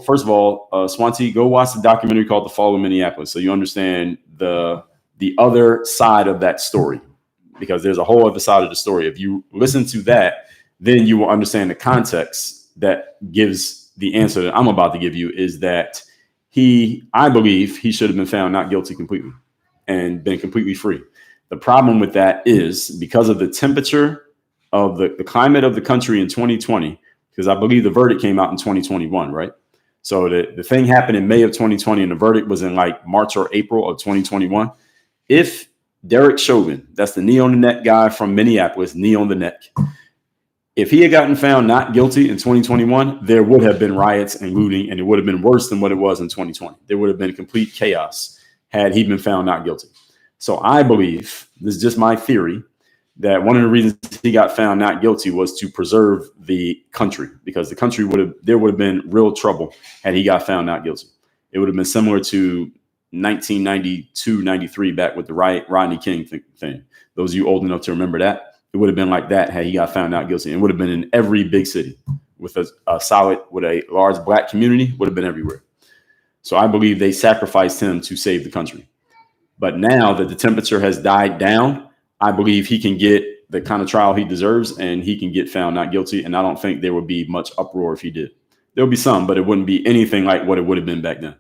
first of all, Swan T, go watch the documentary called The Fall of Minneapolis so you understand the other side of that story, because there's a whole other side of the story. If you listen to that, then you will understand the context that gives the answer that I'm about to give you is that I believe he should have been found not guilty completely and been completely free. The problem with that is because of the temperature of the climate of the country in 2020, because I believe the verdict came out in 2021, right? So the thing happened in May of 2020 and the verdict was in like March or April of 2021. If Derek Chauvin, that's the knee on the neck guy from Minneapolis, knee on the neck, if he had gotten found not guilty in 2021, there would have been riots and looting, and it would have been worse than what it was in 2020. There would have been complete chaos had he been found not guilty. So I believe, this is just my theory, that one of the reasons he got found not guilty was to preserve the country, because the country there would have been real trouble had he got found not guilty. It would have been similar to 1992, 93 back with the Rodney King thing. Those of you old enough to remember that, it would have been like that had he got found not guilty. It would have been in every big city with a large black community would have been everywhere. So I believe they sacrificed him to save the country. But now that the temperature has died down, I believe he can get the kind of trial he deserves and he can get found not guilty. And I don't think there would be much uproar if he did. There'll be some, but it wouldn't be anything like what it would have been back then.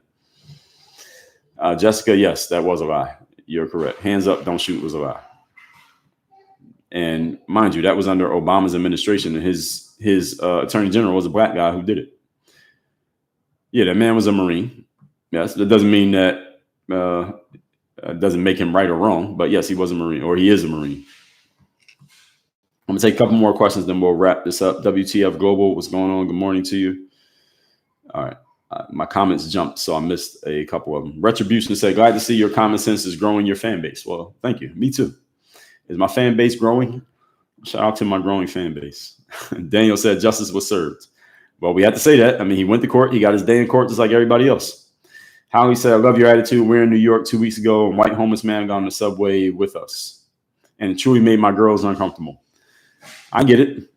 Jessica, yes, that was a lie. You're correct. Hands up, don't shoot was a lie. And mind you, that was under Obama's administration, and his attorney general was a black guy who did it. Yeah, that man was a Marine. Yes, that doesn't mean that doesn't make him right or wrong, but yes, he was a Marine, or he is a Marine. I'm gonna take a couple more questions, then we'll wrap this up. WTF Global, what's going on? Good morning to you. All right. My comments jumped, so I missed a couple of them. Retribution said, glad to see your common sense is growing your fan base. Well, thank you. Me too. Is my fan base growing? Shout out to my growing fan base. Daniel said justice was served. Well, we have to say that. I mean, he went to court. He got his day in court just like everybody else. Howie said, I love your attitude. We're in New York 2 weeks ago, and white homeless man got on the subway with us. And it truly made my girls uncomfortable. I get it.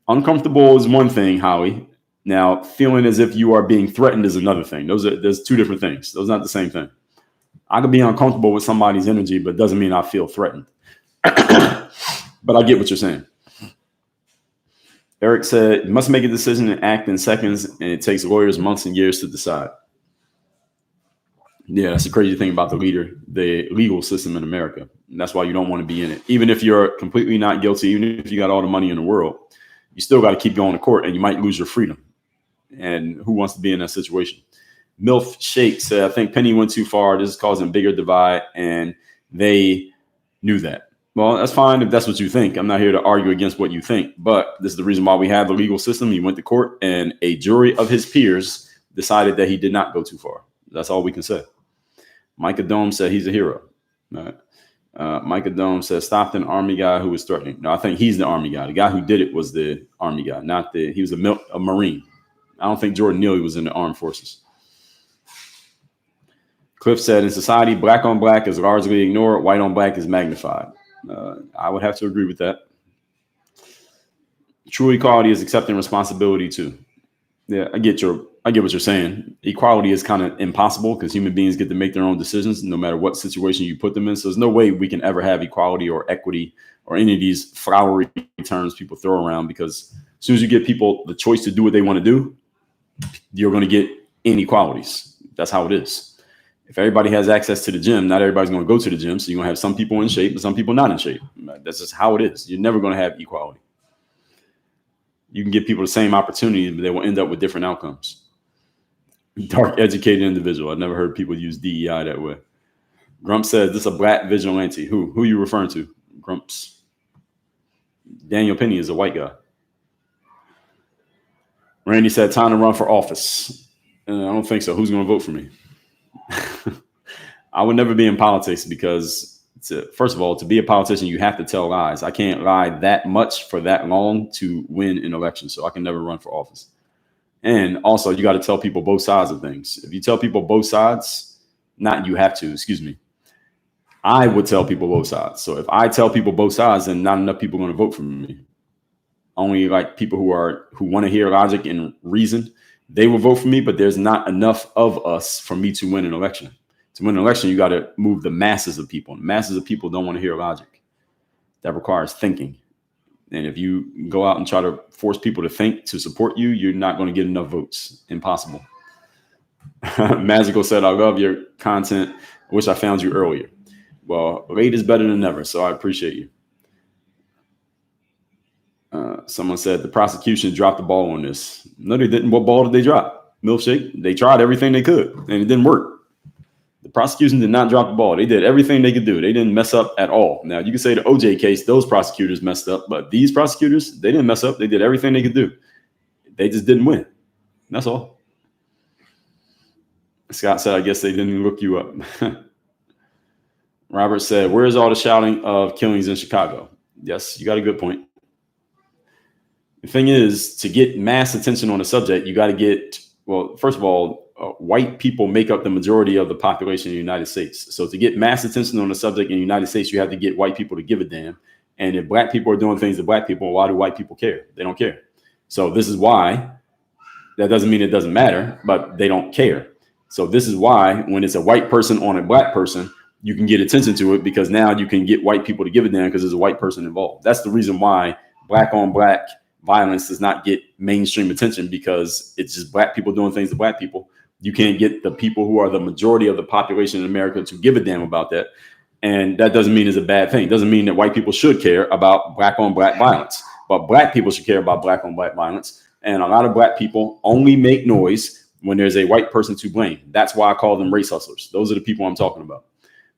Uncomfortable is one thing, Howie. Now, feeling as if you are being threatened is another thing. There's two different things. Those are not the same thing. I could be uncomfortable with somebody's energy, but it doesn't mean I feel threatened. But I get what you're saying. Eric said, you must make a decision and act in seconds, and it takes lawyers months and years to decide. Yeah, that's the crazy thing about the legal system in America. And that's why you don't want to be in it. Even if you're completely not guilty, even if you got all the money in the world, you still got to keep going to court, and you might lose your freedom. And who wants to be in that situation? MILF Shake said, I think Penny went too far. This is causing a bigger divide, and they knew that. Well, that's fine if that's what you think. I'm not here to argue against what you think, but this is the reason why we have the legal system. He went to court, and a jury of his peers decided that he did not go too far. That's all we can say. Micah Dome said he's a hero. All right. Micah Dome says, stop an army guy who was threatening. No, I think he's the army guy. The guy who did it was the army guy, he was a Marine. I don't think Jordan Neely was in the armed forces. Cliff said, in society, black on black is largely ignored. White on black is magnified. I would have to agree with that. True equality is accepting responsibility too. Yeah, I get what you're saying. Equality is kind of impossible because human beings get to make their own decisions no matter what situation you put them in. So there's no way we can ever have equality or equity or any of these flowery terms people throw around, because as soon as you give people the choice to do what they want to do, you're going to get inequalities. That's how it is. If everybody has access to the gym, not everybody's going to go to the gym. So you're going to have some people in shape, but some people not in shape. That's just how it is. You're never going to have equality. You can give people the same opportunities, but they will end up with different outcomes. Dark educated individual. I've never heard people use DEI that way. Grumps says, this is a black vigilante. Who are you referring to? Grumps. Daniel Penny is a white guy. Randy said, time to run for office. I don't think so. Who's going to vote for me? I would never be in politics because, first of all, to be a politician, you have to tell lies. I can't lie that much for that long to win an election, so I can never run for office. And also, you got to tell people both sides of things. If you tell people both sides, I would tell people both sides. So if I tell people both sides, then not enough people are going to vote for me. Only like people who want to hear logic and reason, they will vote for me, but there's not enough of us for me to win an election. To win an election, you got to move the masses of people. Masses of people don't want to hear logic. That requires thinking. And if you go out and try to force people to think to support you, you're not going to get enough votes. Impossible. Magical said, I love your content. I wish I found you earlier. Well, late is better than never, so I appreciate you. Someone said the prosecution dropped the ball on this. No, they didn't. What ball did they drop? Milkshake. They tried everything they could, and it didn't work. The prosecution did not drop the ball. They did everything they could do. They didn't mess up at all. Now, you can say the OJ case, those prosecutors messed up, but these prosecutors, they didn't mess up. They did everything they could do. They just didn't win. That's all. Scott said, I guess they didn't look you up. Robert said, where's all the shouting of killings in Chicago? Yes, you got a good point. The thing is, to get mass attention on a subject, you got to get, well, first of all, white people make up the majority of the population in the United States. So to get mass attention on a subject in the United States, you have to get white people to give a damn. And if black people are doing things to black people, why do white people care? They don't care. So this is why. That doesn't mean it doesn't matter, but they don't care. So this is why when it's a white person on a black person, you can get attention to it, because now you can get white people to give a damn because there's a white person involved. That's the reason why black on black violence does not get mainstream attention, because it's just black people doing things to black people. You can't get the people who are the majority of the population in America to give a damn about that. And that doesn't mean it's a bad thing. It doesn't mean that white people should care about black on black violence, but black people should care about black on black violence. And a lot of black people only make noise when there's a white person to blame. That's why I call them race hustlers. Those are the people I'm talking about.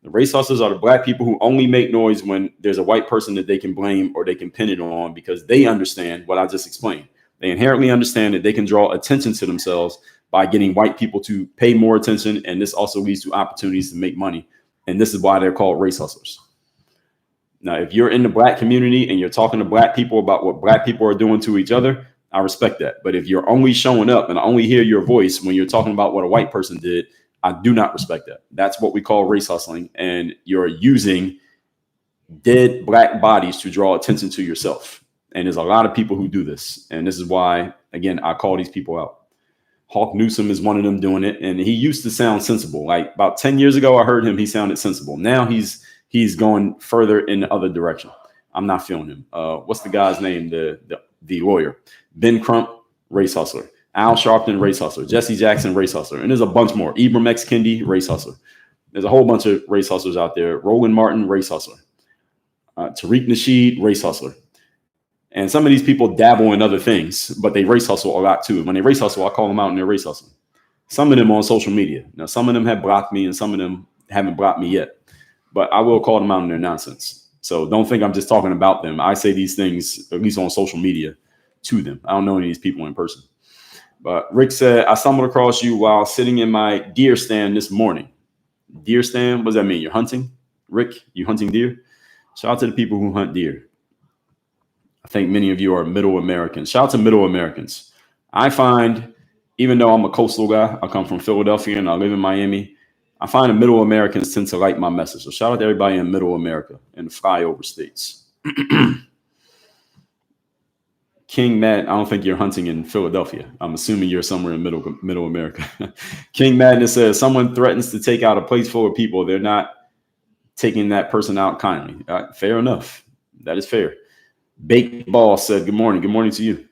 The race hustlers are the black people who only make noise when there's a white person that they can blame or they can pin it on, because they understand what I just explained. They inherently understand that they can draw attention to themselves by getting white people to pay more attention. And this also leads to opportunities to make money. And this is why they're called race hustlers. Now, if you're in the black community and you're talking to black people about what black people are doing to each other, I respect that. But if you're only showing up and I only hear your voice when you're talking about what a white person did, I do not respect that. That's what we call race hustling. And you're using dead black bodies to draw attention to yourself. And there's a lot of people who do this. And this is why, again, I call these people out. Hawk Newsom is one of them doing it. And he used to sound sensible. Like about 10 years ago, I heard him. He sounded sensible. Now he's going further in the other direction. I'm not feeling him. What's the guy's name? The lawyer. Ben Crump, race hustler. Al Sharpton, race hustler. Jesse Jackson, race hustler. And there's a bunch more. Ibram X. Kendi, race hustler. There's a whole bunch of race hustlers out there. Roland Martin, race hustler. Tariq Nasheed, race hustler. And some of these people dabble in other things, but they race hustle a lot too. When they race hustle, I call them out in their race hustling. Some of them on social media. Now, some of them have blocked me and some of them haven't blocked me yet. But I will call them out in their nonsense. So don't think I'm just talking about them. I say these things, at least on social media, to them. I don't know any of these people in person. But Rick said, I stumbled across you while sitting in my deer stand this morning. Deer stand? What does that mean? You're hunting? Rick, you hunting deer? Shout out to the people who hunt deer. I think many of you are middle Americans. Shout out to middle Americans. I find, even though I'm a coastal guy, I come from Philadelphia and I live in Miami, I find the middle Americans tend to like my message. So shout out to everybody in middle America and the flyover states. King Matt, I don't think you're hunting in Philadelphia. I'm assuming you're somewhere in middle America. King Madness says, someone threatens to take out a place full of people. They're not taking that person out kindly. Fair enough. That is fair. Baked Ball said, good morning. Good morning to you.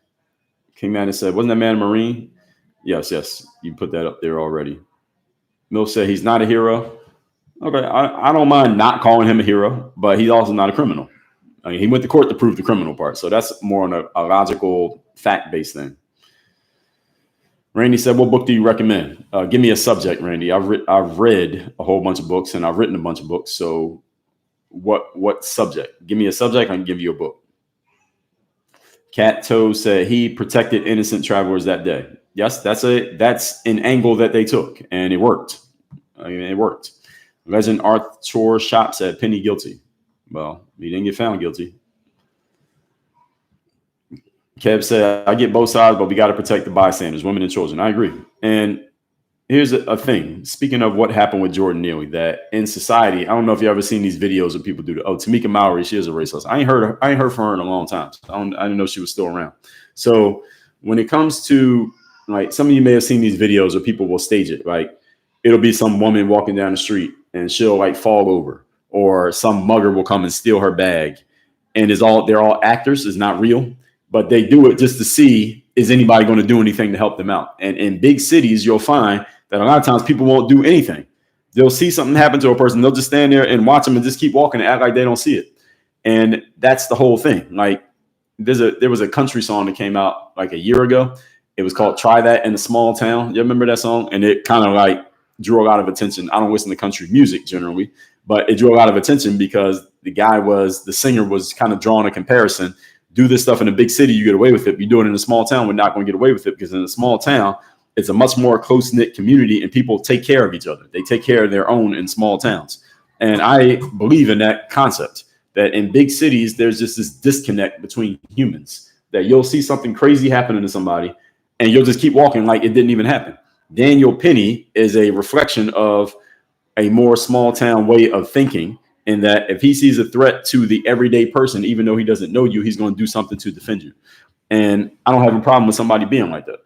King Madness said, wasn't that man a Marine? Yes. You put that up there already. Mill said he's not a hero. Okay, I don't mind not calling him a hero, but he's also not a criminal. I mean, he went to court to prove the criminal part. So that's more on a logical, fact-based thing. Randy said, what book do you recommend? Give me a subject, Randy. I've read a whole bunch of books and I've written a bunch of books. So what subject? Give me a subject, I can give you a book. Cat Toe said he protected innocent travelers that day. Yes, that's an angle that they took, and it worked. I mean, it worked. Legend Arthur Shop said Penny guilty. Well, he didn't get found guilty. Kev said, I get both sides, but we got to protect the bystanders, women and children. I agree. And here's a thing. Speaking of what happened with Jordan Neely, that in society, I don't know if you ever seen these videos of people do that. Oh, Tamika Mallory, she is a racist. I ain't heard from her in a long time. So I didn't know she was still around. So when it comes to, like, some of you may have seen these videos where people will stage it. Like, it'll be some woman walking down the street and she'll like fall over, or some mugger will come and steal her bag. And they're all actors. It's not real, but they do it just to see, is anybody going to do anything to help them out? And in big cities, you'll find that a lot of times people won't do anything. They'll see something happen to a person. They'll just stand there and watch them and just keep walking and act like they don't see it. And that's the whole thing. Like, there was a country song that came out like a year ago. It was called Try That in a Small Town. You remember that song? And it kind of like drew a lot of attention. I don't listen to country music generally, but it drew a lot of attention because the singer was kind of drawing a comparison. Do this stuff in a big city, you get away with it. You do it in a small town, we're not going to get away with it, because in a small town, it's a much more close-knit community and people take care of each other. They take care of their own in small towns. And I believe in that concept, that in big cities, there's just this disconnect between humans, that you'll see something crazy happening to somebody and you'll just keep walking like it didn't even happen. Daniel Penny is a reflection of a more small town way of thinking, in that if he sees a threat to the everyday person, even though he doesn't know you, he's going to do something to defend you. And I don't have a problem with somebody being like that.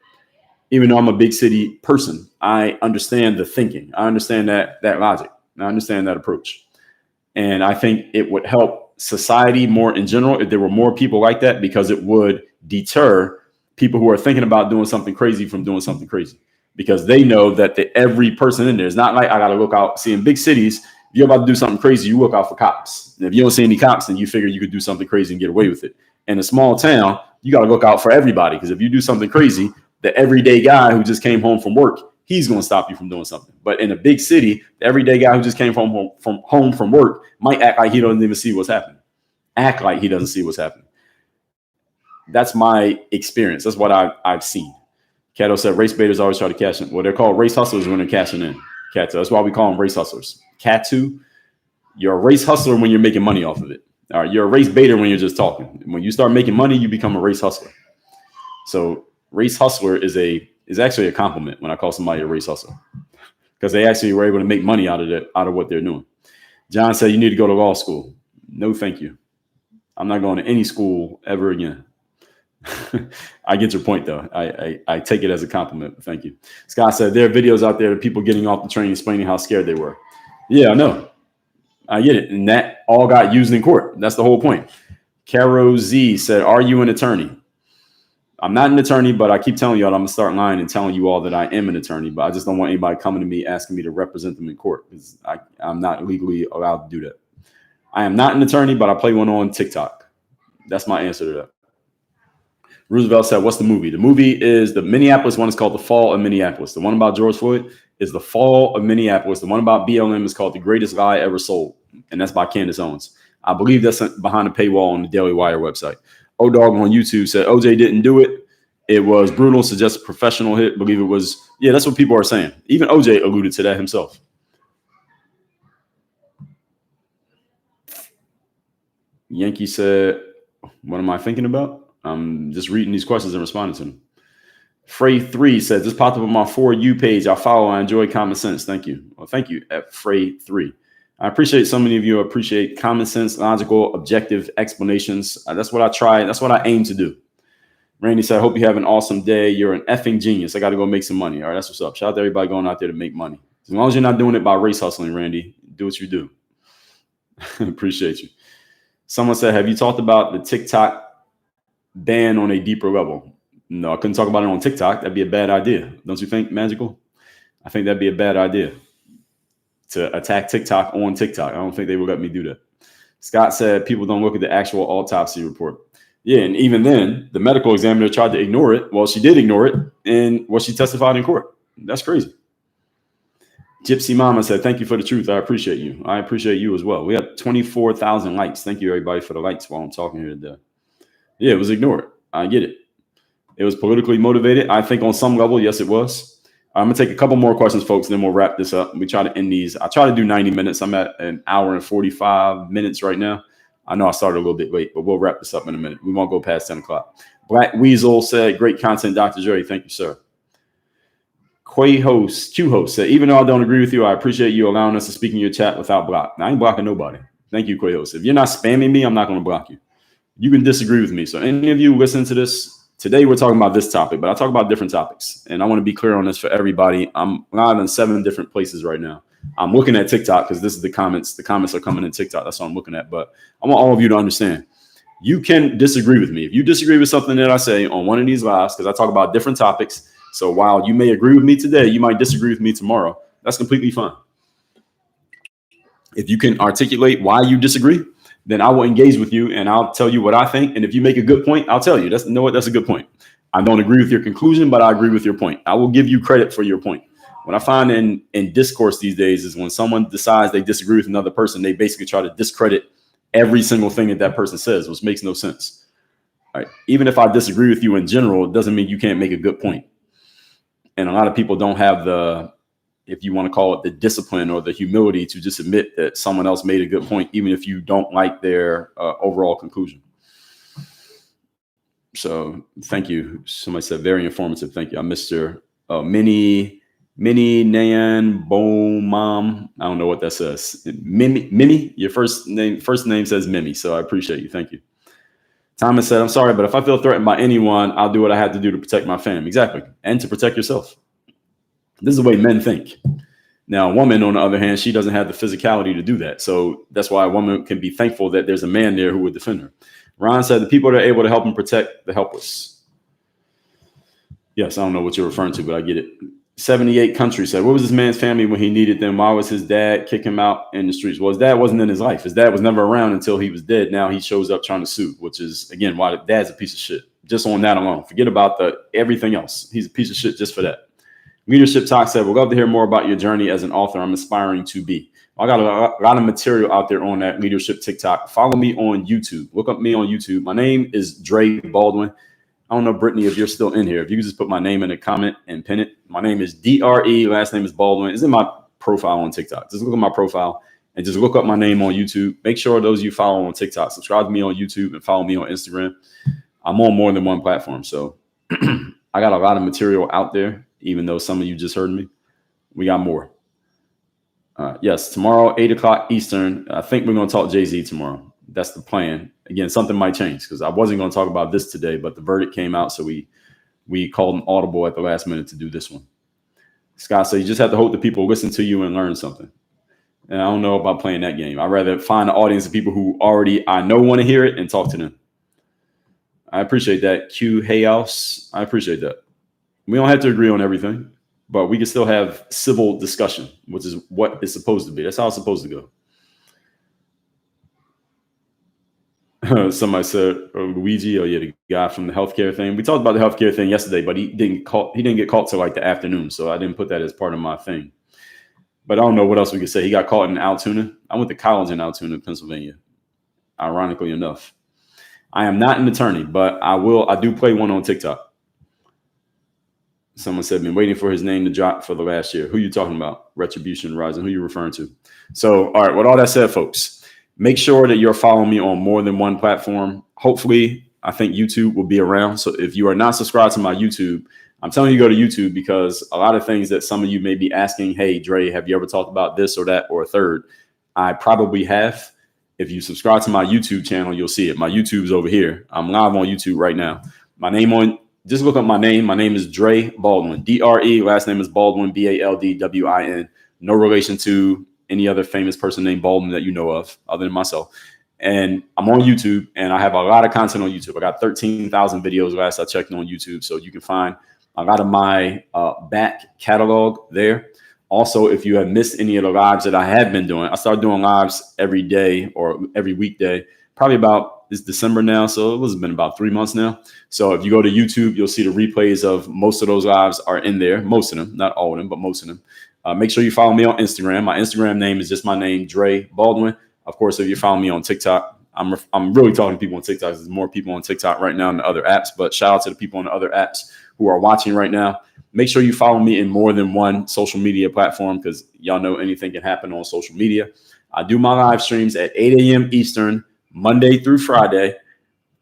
Even though I'm a big city person, I understand the thinking. I understand that logic. I understand that approach. And I think it would help society more in general if there were more people like that, because it would deter people who are thinking about doing something crazy from doing something crazy, because they know that every person in there is not like, I got to look out. See, in big cities, if you're about to do something crazy, you look out for cops. And if you don't see any cops, then you figure you could do something crazy and get away with it. In a small town, you got to look out for everybody, because if you do something crazy, the everyday guy who just came home from work, he's going to stop you from doing something. But in a big city, the everyday guy who just came home from work might act like he doesn't even see what's happening. Act like he doesn't see what's happening. That's my experience. That's what I've seen. Cato said race baiters always try to cash in. Well, they're called race hustlers when they're cashing in. Cato. That's why we call them race hustlers. Cato, you're a race hustler when you're making money off of it. All right, you're a race baiter when you're just talking. When you start making money, you become a race hustler. So race hustler is actually a compliment when I call somebody a race hustler, because they actually were able to make money out of what they're doing. John said you need to go to law school. No, thank you. I'm not going to any school ever again. I get your point, though. I take it as a compliment. Thank you. Scott said there are videos out there of people getting off the train explaining how scared they were. Yeah, I know. I get it. And that all got used in court. That's the whole point. Caro Z said, are you an attorney? I'm not an attorney, but I keep telling y'all I'm going to start lying and telling you all that I am an attorney, but I just don't want anybody coming to me asking me to represent them in court, because I'm not legally allowed to do that. I am not an attorney, but I play one on TikTok. That's my answer to that. Roosevelt said, what's the movie? The movie is the Minneapolis one is called The Fall of Minneapolis. The one about George Floyd is The Fall of Minneapolis. The one about BLM is called The Greatest Lie Ever Sold, and that's by Candace Owens. I believe that's behind a paywall on the Daily Wire website. O-Dog on YouTube said OJ didn't do it. It was brutal, suggests a professional hit. Believe it was. Yeah, that's what people are saying. Even OJ alluded to that himself. Yankee said, what am I thinking about? I'm just reading these questions and responding to them. Frey3 says, this popped up on my For You page. I follow. I enjoy common sense. Thank you. Well, thank you, at Frey3. I appreciate so many of you appreciate common sense, logical, objective explanations. That's what I try. That's what I aim to do. Randy said, I hope you have an awesome day. You're an effing genius. I got to go make some money. All right, that's what's up. Shout out to everybody going out there to make money. As long as you're not doing it by race hustling, Randy, do what you do. Appreciate you. Someone said, have you talked about the TikTok ban on a deeper level? No, I couldn't talk about it on TikTok. That'd be a bad idea. Don't you think, Magical? I think that'd be a bad idea to attack TikTok on TikTok. I don't think they would let me do that. Scott said people don't look at the actual autopsy report. Yeah, and even then, the medical examiner tried to ignore it. Well, she did ignore it, and she testified in court. That's crazy. Gypsy Mama said, thank you for the truth. I appreciate you. I appreciate you as well. We have 24,000 likes. Thank you, everybody, for the likes while I'm talking here today. Yeah, it was ignored. I get it. It was politically motivated. I think on some level, yes, it was. I'm going to take a couple more questions, folks, and then we'll wrap this up. We try to end these. I try to do 90 minutes. I'm at an hour and 45 minutes right now. I know I started a little bit late, but we'll wrap this up in a minute. We won't go past 10 o'clock. Black Weasel said, great content, Dr. Dre. Thank you, sir. Q-Host said, even though I don't agree with you, I appreciate you allowing us to speak in your chat without block. Now, I ain't blocking nobody. Thank you, Quay-Host. If you're not spamming me, I'm not going to block you. You can disagree with me. So any of you listen to this, today we're talking about this topic, but I talk about different topics. And I want to be clear on this for everybody. I'm live in 7 different places right now. I'm looking at TikTok because this is the comments. The comments are coming in TikTok. That's what I'm looking at. But I want all of you to understand, you can disagree with me. If you disagree with something that I say on one of these lives, because I talk about different topics. So while you may agree with me today, you might disagree with me tomorrow. That's completely fine. If you can articulate why you disagree, then I will engage with you and I'll tell you what I think. And if you make a good point, I'll tell you. That's a good point. I don't agree with your conclusion, but I agree with your point. I will give you credit for your point. What I find in discourse these days is when someone decides they disagree with another person, they basically try to discredit every single thing that person says, which makes no sense. All right. Even if I disagree with you in general, it doesn't mean you can't make a good point. And a lot of people don't have the, if you want to call it the discipline or the humility to just admit that someone else made a good point, even if you don't like their overall conclusion. So thank you. Somebody said very informative. Thank you. I'm Mr. Minnie Nan Bomom. I don't know what that says. Mimi, your first name says Mimi. So I appreciate you. Thank you. Thomas said, I'm sorry, but if I feel threatened by anyone, I'll do what I have to do to protect my family. Exactly. And to protect yourself. This is the way men think. Now, a woman, on the other hand, she doesn't have the physicality to do that. So that's why a woman can be thankful that there's a man there who would defend her. Ron said, the people that are able to help and protect the helpless. Yes, I don't know what you're referring to, but I get it. 78 countries said, what was this man's family when he needed them? Why was his dad kick him out in the streets? Well, his dad wasn't in his life. His dad was never around until he was dead. Now he shows up trying to sue, which is, again, why the dad's a piece of shit. Just on that alone. Forget about everything else. He's a piece of shit just for that. Leadership Talk said, we'd love to hear more about your journey as an author. I'm aspiring to be. I got a lot of material out there on that Leadership TikTok. Follow me on YouTube. Look up me on YouTube. My name is Dre Baldwin. I don't know, Brittany, if you're still in here. If you could just put my name in a comment and pin it. My name is DRE. Last name is Baldwin. It's in my profile on TikTok. Just look at my profile and just look up my name on YouTube. Make sure those you follow on TikTok, subscribe to me on YouTube and follow me on Instagram. I'm on more than one platform. So I got a lot of material out there, even though some of you just heard me. We got more. Yes, tomorrow, 8 o'clock Eastern. I think we're going to talk Jay-Z tomorrow. That's the plan. Again, something might change because I wasn't going to talk about this today, but the verdict came out. So we called an audible at the last minute to do this one. Scott said, you just have to hope that people listen to you and learn something. And I don't know about playing that game. I'd rather find an audience of people who already I know want to hear it and talk to them. I appreciate that. Q Hayhouse. I appreciate that. We don't have to agree on everything, but we can still have civil discussion, which is what it's supposed to be. That's how it's supposed to go. Somebody said Luigi, oh yeah, the guy from the healthcare thing. We talked about the healthcare thing yesterday, but he didn't get caught till like the afternoon, so I didn't put that as part of my thing. But I don't know what else we could say. He got caught in Altoona. I went to college in Altoona, Pennsylvania. Ironically enough, I am not an attorney, but I do play one on TikTok. Someone said, been waiting for his name to drop for the last year. Who you talking about? Retribution Rising. Who you referring to? So, all right. With all that said, folks, make sure that you're following me on more than one platform. Hopefully, I think YouTube will be around. So if you are not subscribed to my YouTube, I'm telling you to go to YouTube because a lot of things that some of you may be asking, hey, Dre, have you ever talked about this or that or a third? I probably have. If you subscribe to my YouTube channel, you'll see it. My YouTube's over here. I'm live on YouTube right now. Just look up my name. My name is Dre Baldwin, D-R-E. Last name is Baldwin, B-A-L-D-W-I-N. No relation to any other famous person named Baldwin that you know of other than myself. And I'm on YouTube and I have a lot of content on YouTube. I got 13,000 videos last I checked on YouTube. So you can find a lot of my back catalog there. Also, if you have missed any of the lives that I have been doing, I started doing lives every day or every weekday, probably about it's December now. So it's been about 3 months now. So if you go to YouTube, you'll see the replays of most of those lives are in there. Most of them, not all of them, but most of them. Make sure you follow me on Instagram. My Instagram name is just my name, Dre Baldwin. Of course, if you follow me on TikTok, I'm really talking to people on TikTok. There's more people on TikTok right now than the other apps, but shout out to the people on the other apps who are watching right now. Make sure you follow me in more than one social media platform because y'all know anything can happen on social media. I do my live streams at 8 a.m. Eastern, Monday through Friday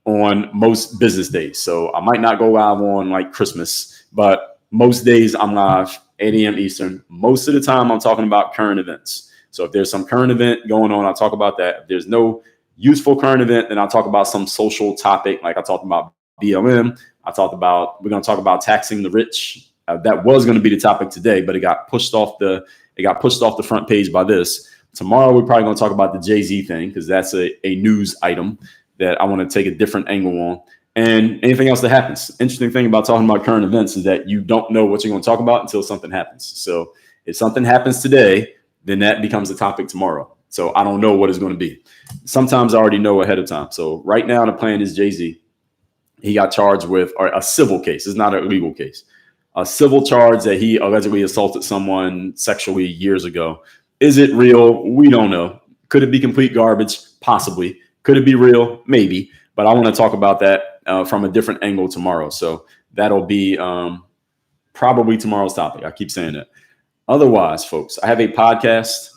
on most business days. So I might not go live on like Christmas, but most days I'm live 8 a.m. Eastern. Most of the time I'm talking about current events. So if there's some current event going on, I'll talk about that. If there's no useful current event, then I'll talk about some social topic. Like I talked about BLM. We're going to talk about taxing the rich. That was going to be the topic today, but it got pushed off the front page by this. Tomorrow, we're probably going to talk about the Jay-Z thing because that's a news item that I want to take a different angle on. And anything else that happens. Interesting thing about talking about current events is that you don't know what you're going to talk about until something happens. So if something happens today, then that becomes the topic tomorrow. So I don't know what it's going to be. Sometimes I already know ahead of time. So right now, the plan is Jay-Z. He got charged with a civil case. It's not a legal case. A civil charge that he allegedly assaulted someone sexually years ago. Is it real? We don't know. Could it be complete garbage? Possibly. Could it be real? Maybe. But I want to talk about that from a different angle tomorrow. So that'll be probably tomorrow's topic. I keep saying that. Otherwise, folks, I have a podcast.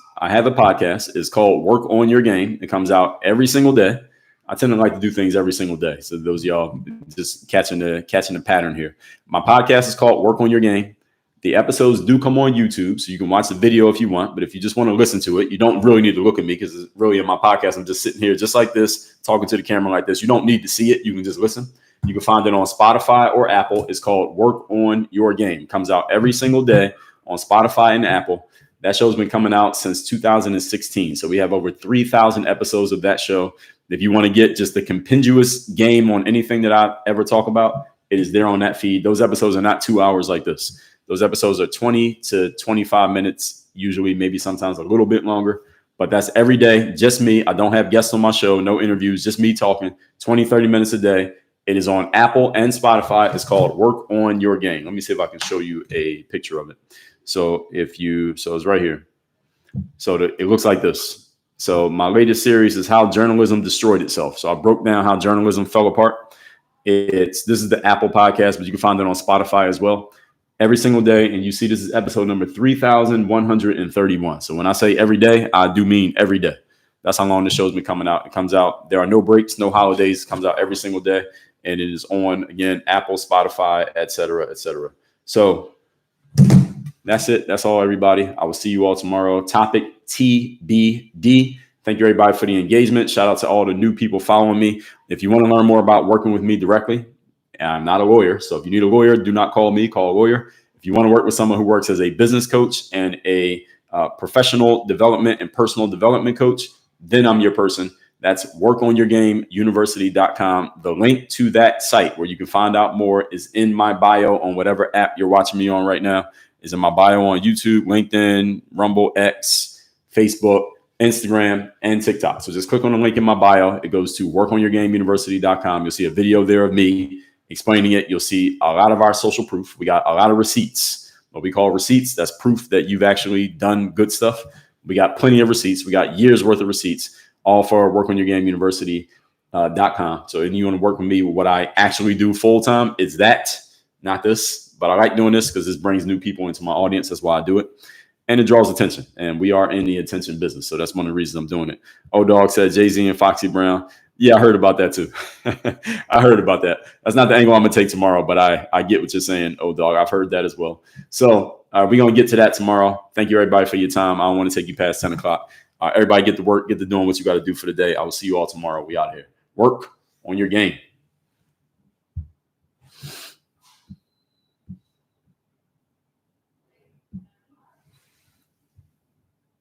It's called Work on Your Game. It comes out every single day. I tend to like to do things every single day. So those of y'all just catching the pattern here. My podcast is called Work on Your Game. The episodes do come on YouTube, so you can watch the video if you want. But if you just want to listen to it, you don't really need to look at me, because it's really in my podcast, I'm just sitting here just like this, talking to the camera like this. You don't need to see it. You can just listen. You can find it on Spotify or Apple. It's called Work on Your Game. It comes out every single day on Spotify and Apple. That show's been coming out since 2016. So we have over 3,000 episodes of that show. If you want to get just the compendious game on anything that I ever talk about, it is there on that feed. Those episodes are not 2 hours like this. Those episodes are 20 to 25 minutes, usually, maybe sometimes a little bit longer. But that's every day, just me. I don't have guests on my show, no interviews, just me talking 20, 30 minutes a day. It is on Apple and Spotify. It's called Work on Your Game. Let me see if I can show you a picture of it. So it's right here. So it looks like this. So my latest series is How Journalism Destroyed Itself. So I broke down how journalism fell apart. This is the Apple podcast, but you can find it on Spotify as well. Every single day, and you see this is episode number 3,131. So when I say every day, I do mean every day. That's how long the show's been coming out. It comes out. There are no breaks, no holidays. It comes out every single day, and it is on, again, Apple, Spotify, et cetera, et cetera. So that's it. That's all, everybody. I will see you all tomorrow. Topic TBD. Thank you, everybody, for the engagement. Shout out to all the new people following me. If you want to learn more about working with me directly, I'm not a lawyer, so if you need a lawyer, do not call me. Call a lawyer. If you want to work with someone who works as a business coach and a professional development and personal development coach, then I'm your person. That's workonyourgameuniversity.com. The link to that site where you can find out more is in my bio on whatever app you're watching me on right now. Is in my bio on YouTube, LinkedIn, Rumble, X, Facebook, Instagram, and TikTok. So just click on the link in my bio. It goes to workonyourgameuniversity.com. You'll see a video there of me explaining it. You'll see a lot of our social proof. We got a lot of receipts, what we call receipts. That's proof that you've actually done good stuff. We got plenty of receipts. We got years worth of receipts, all for workonyourgameuniversity.com. So if you want to work with me, what I actually do full time is that, not this, but I like doing this because this brings new people into my audience. That's why I do it. And it draws attention. And we are in the attention business. So that's one of the reasons I'm doing it. O-Dog said Jay-Z and Foxy Brown. Yeah, I heard about that too. I heard about that. That's not the angle I'm going to take tomorrow, but I get what you're saying, O-Dog. I've heard that as well. So we're going to get to that tomorrow. Thank you, everybody, for your time. I don't want to take you past 10 o'clock. Everybody get to work, get to doing what you got to do for the day. I will see you all tomorrow. We out here. Work on your game.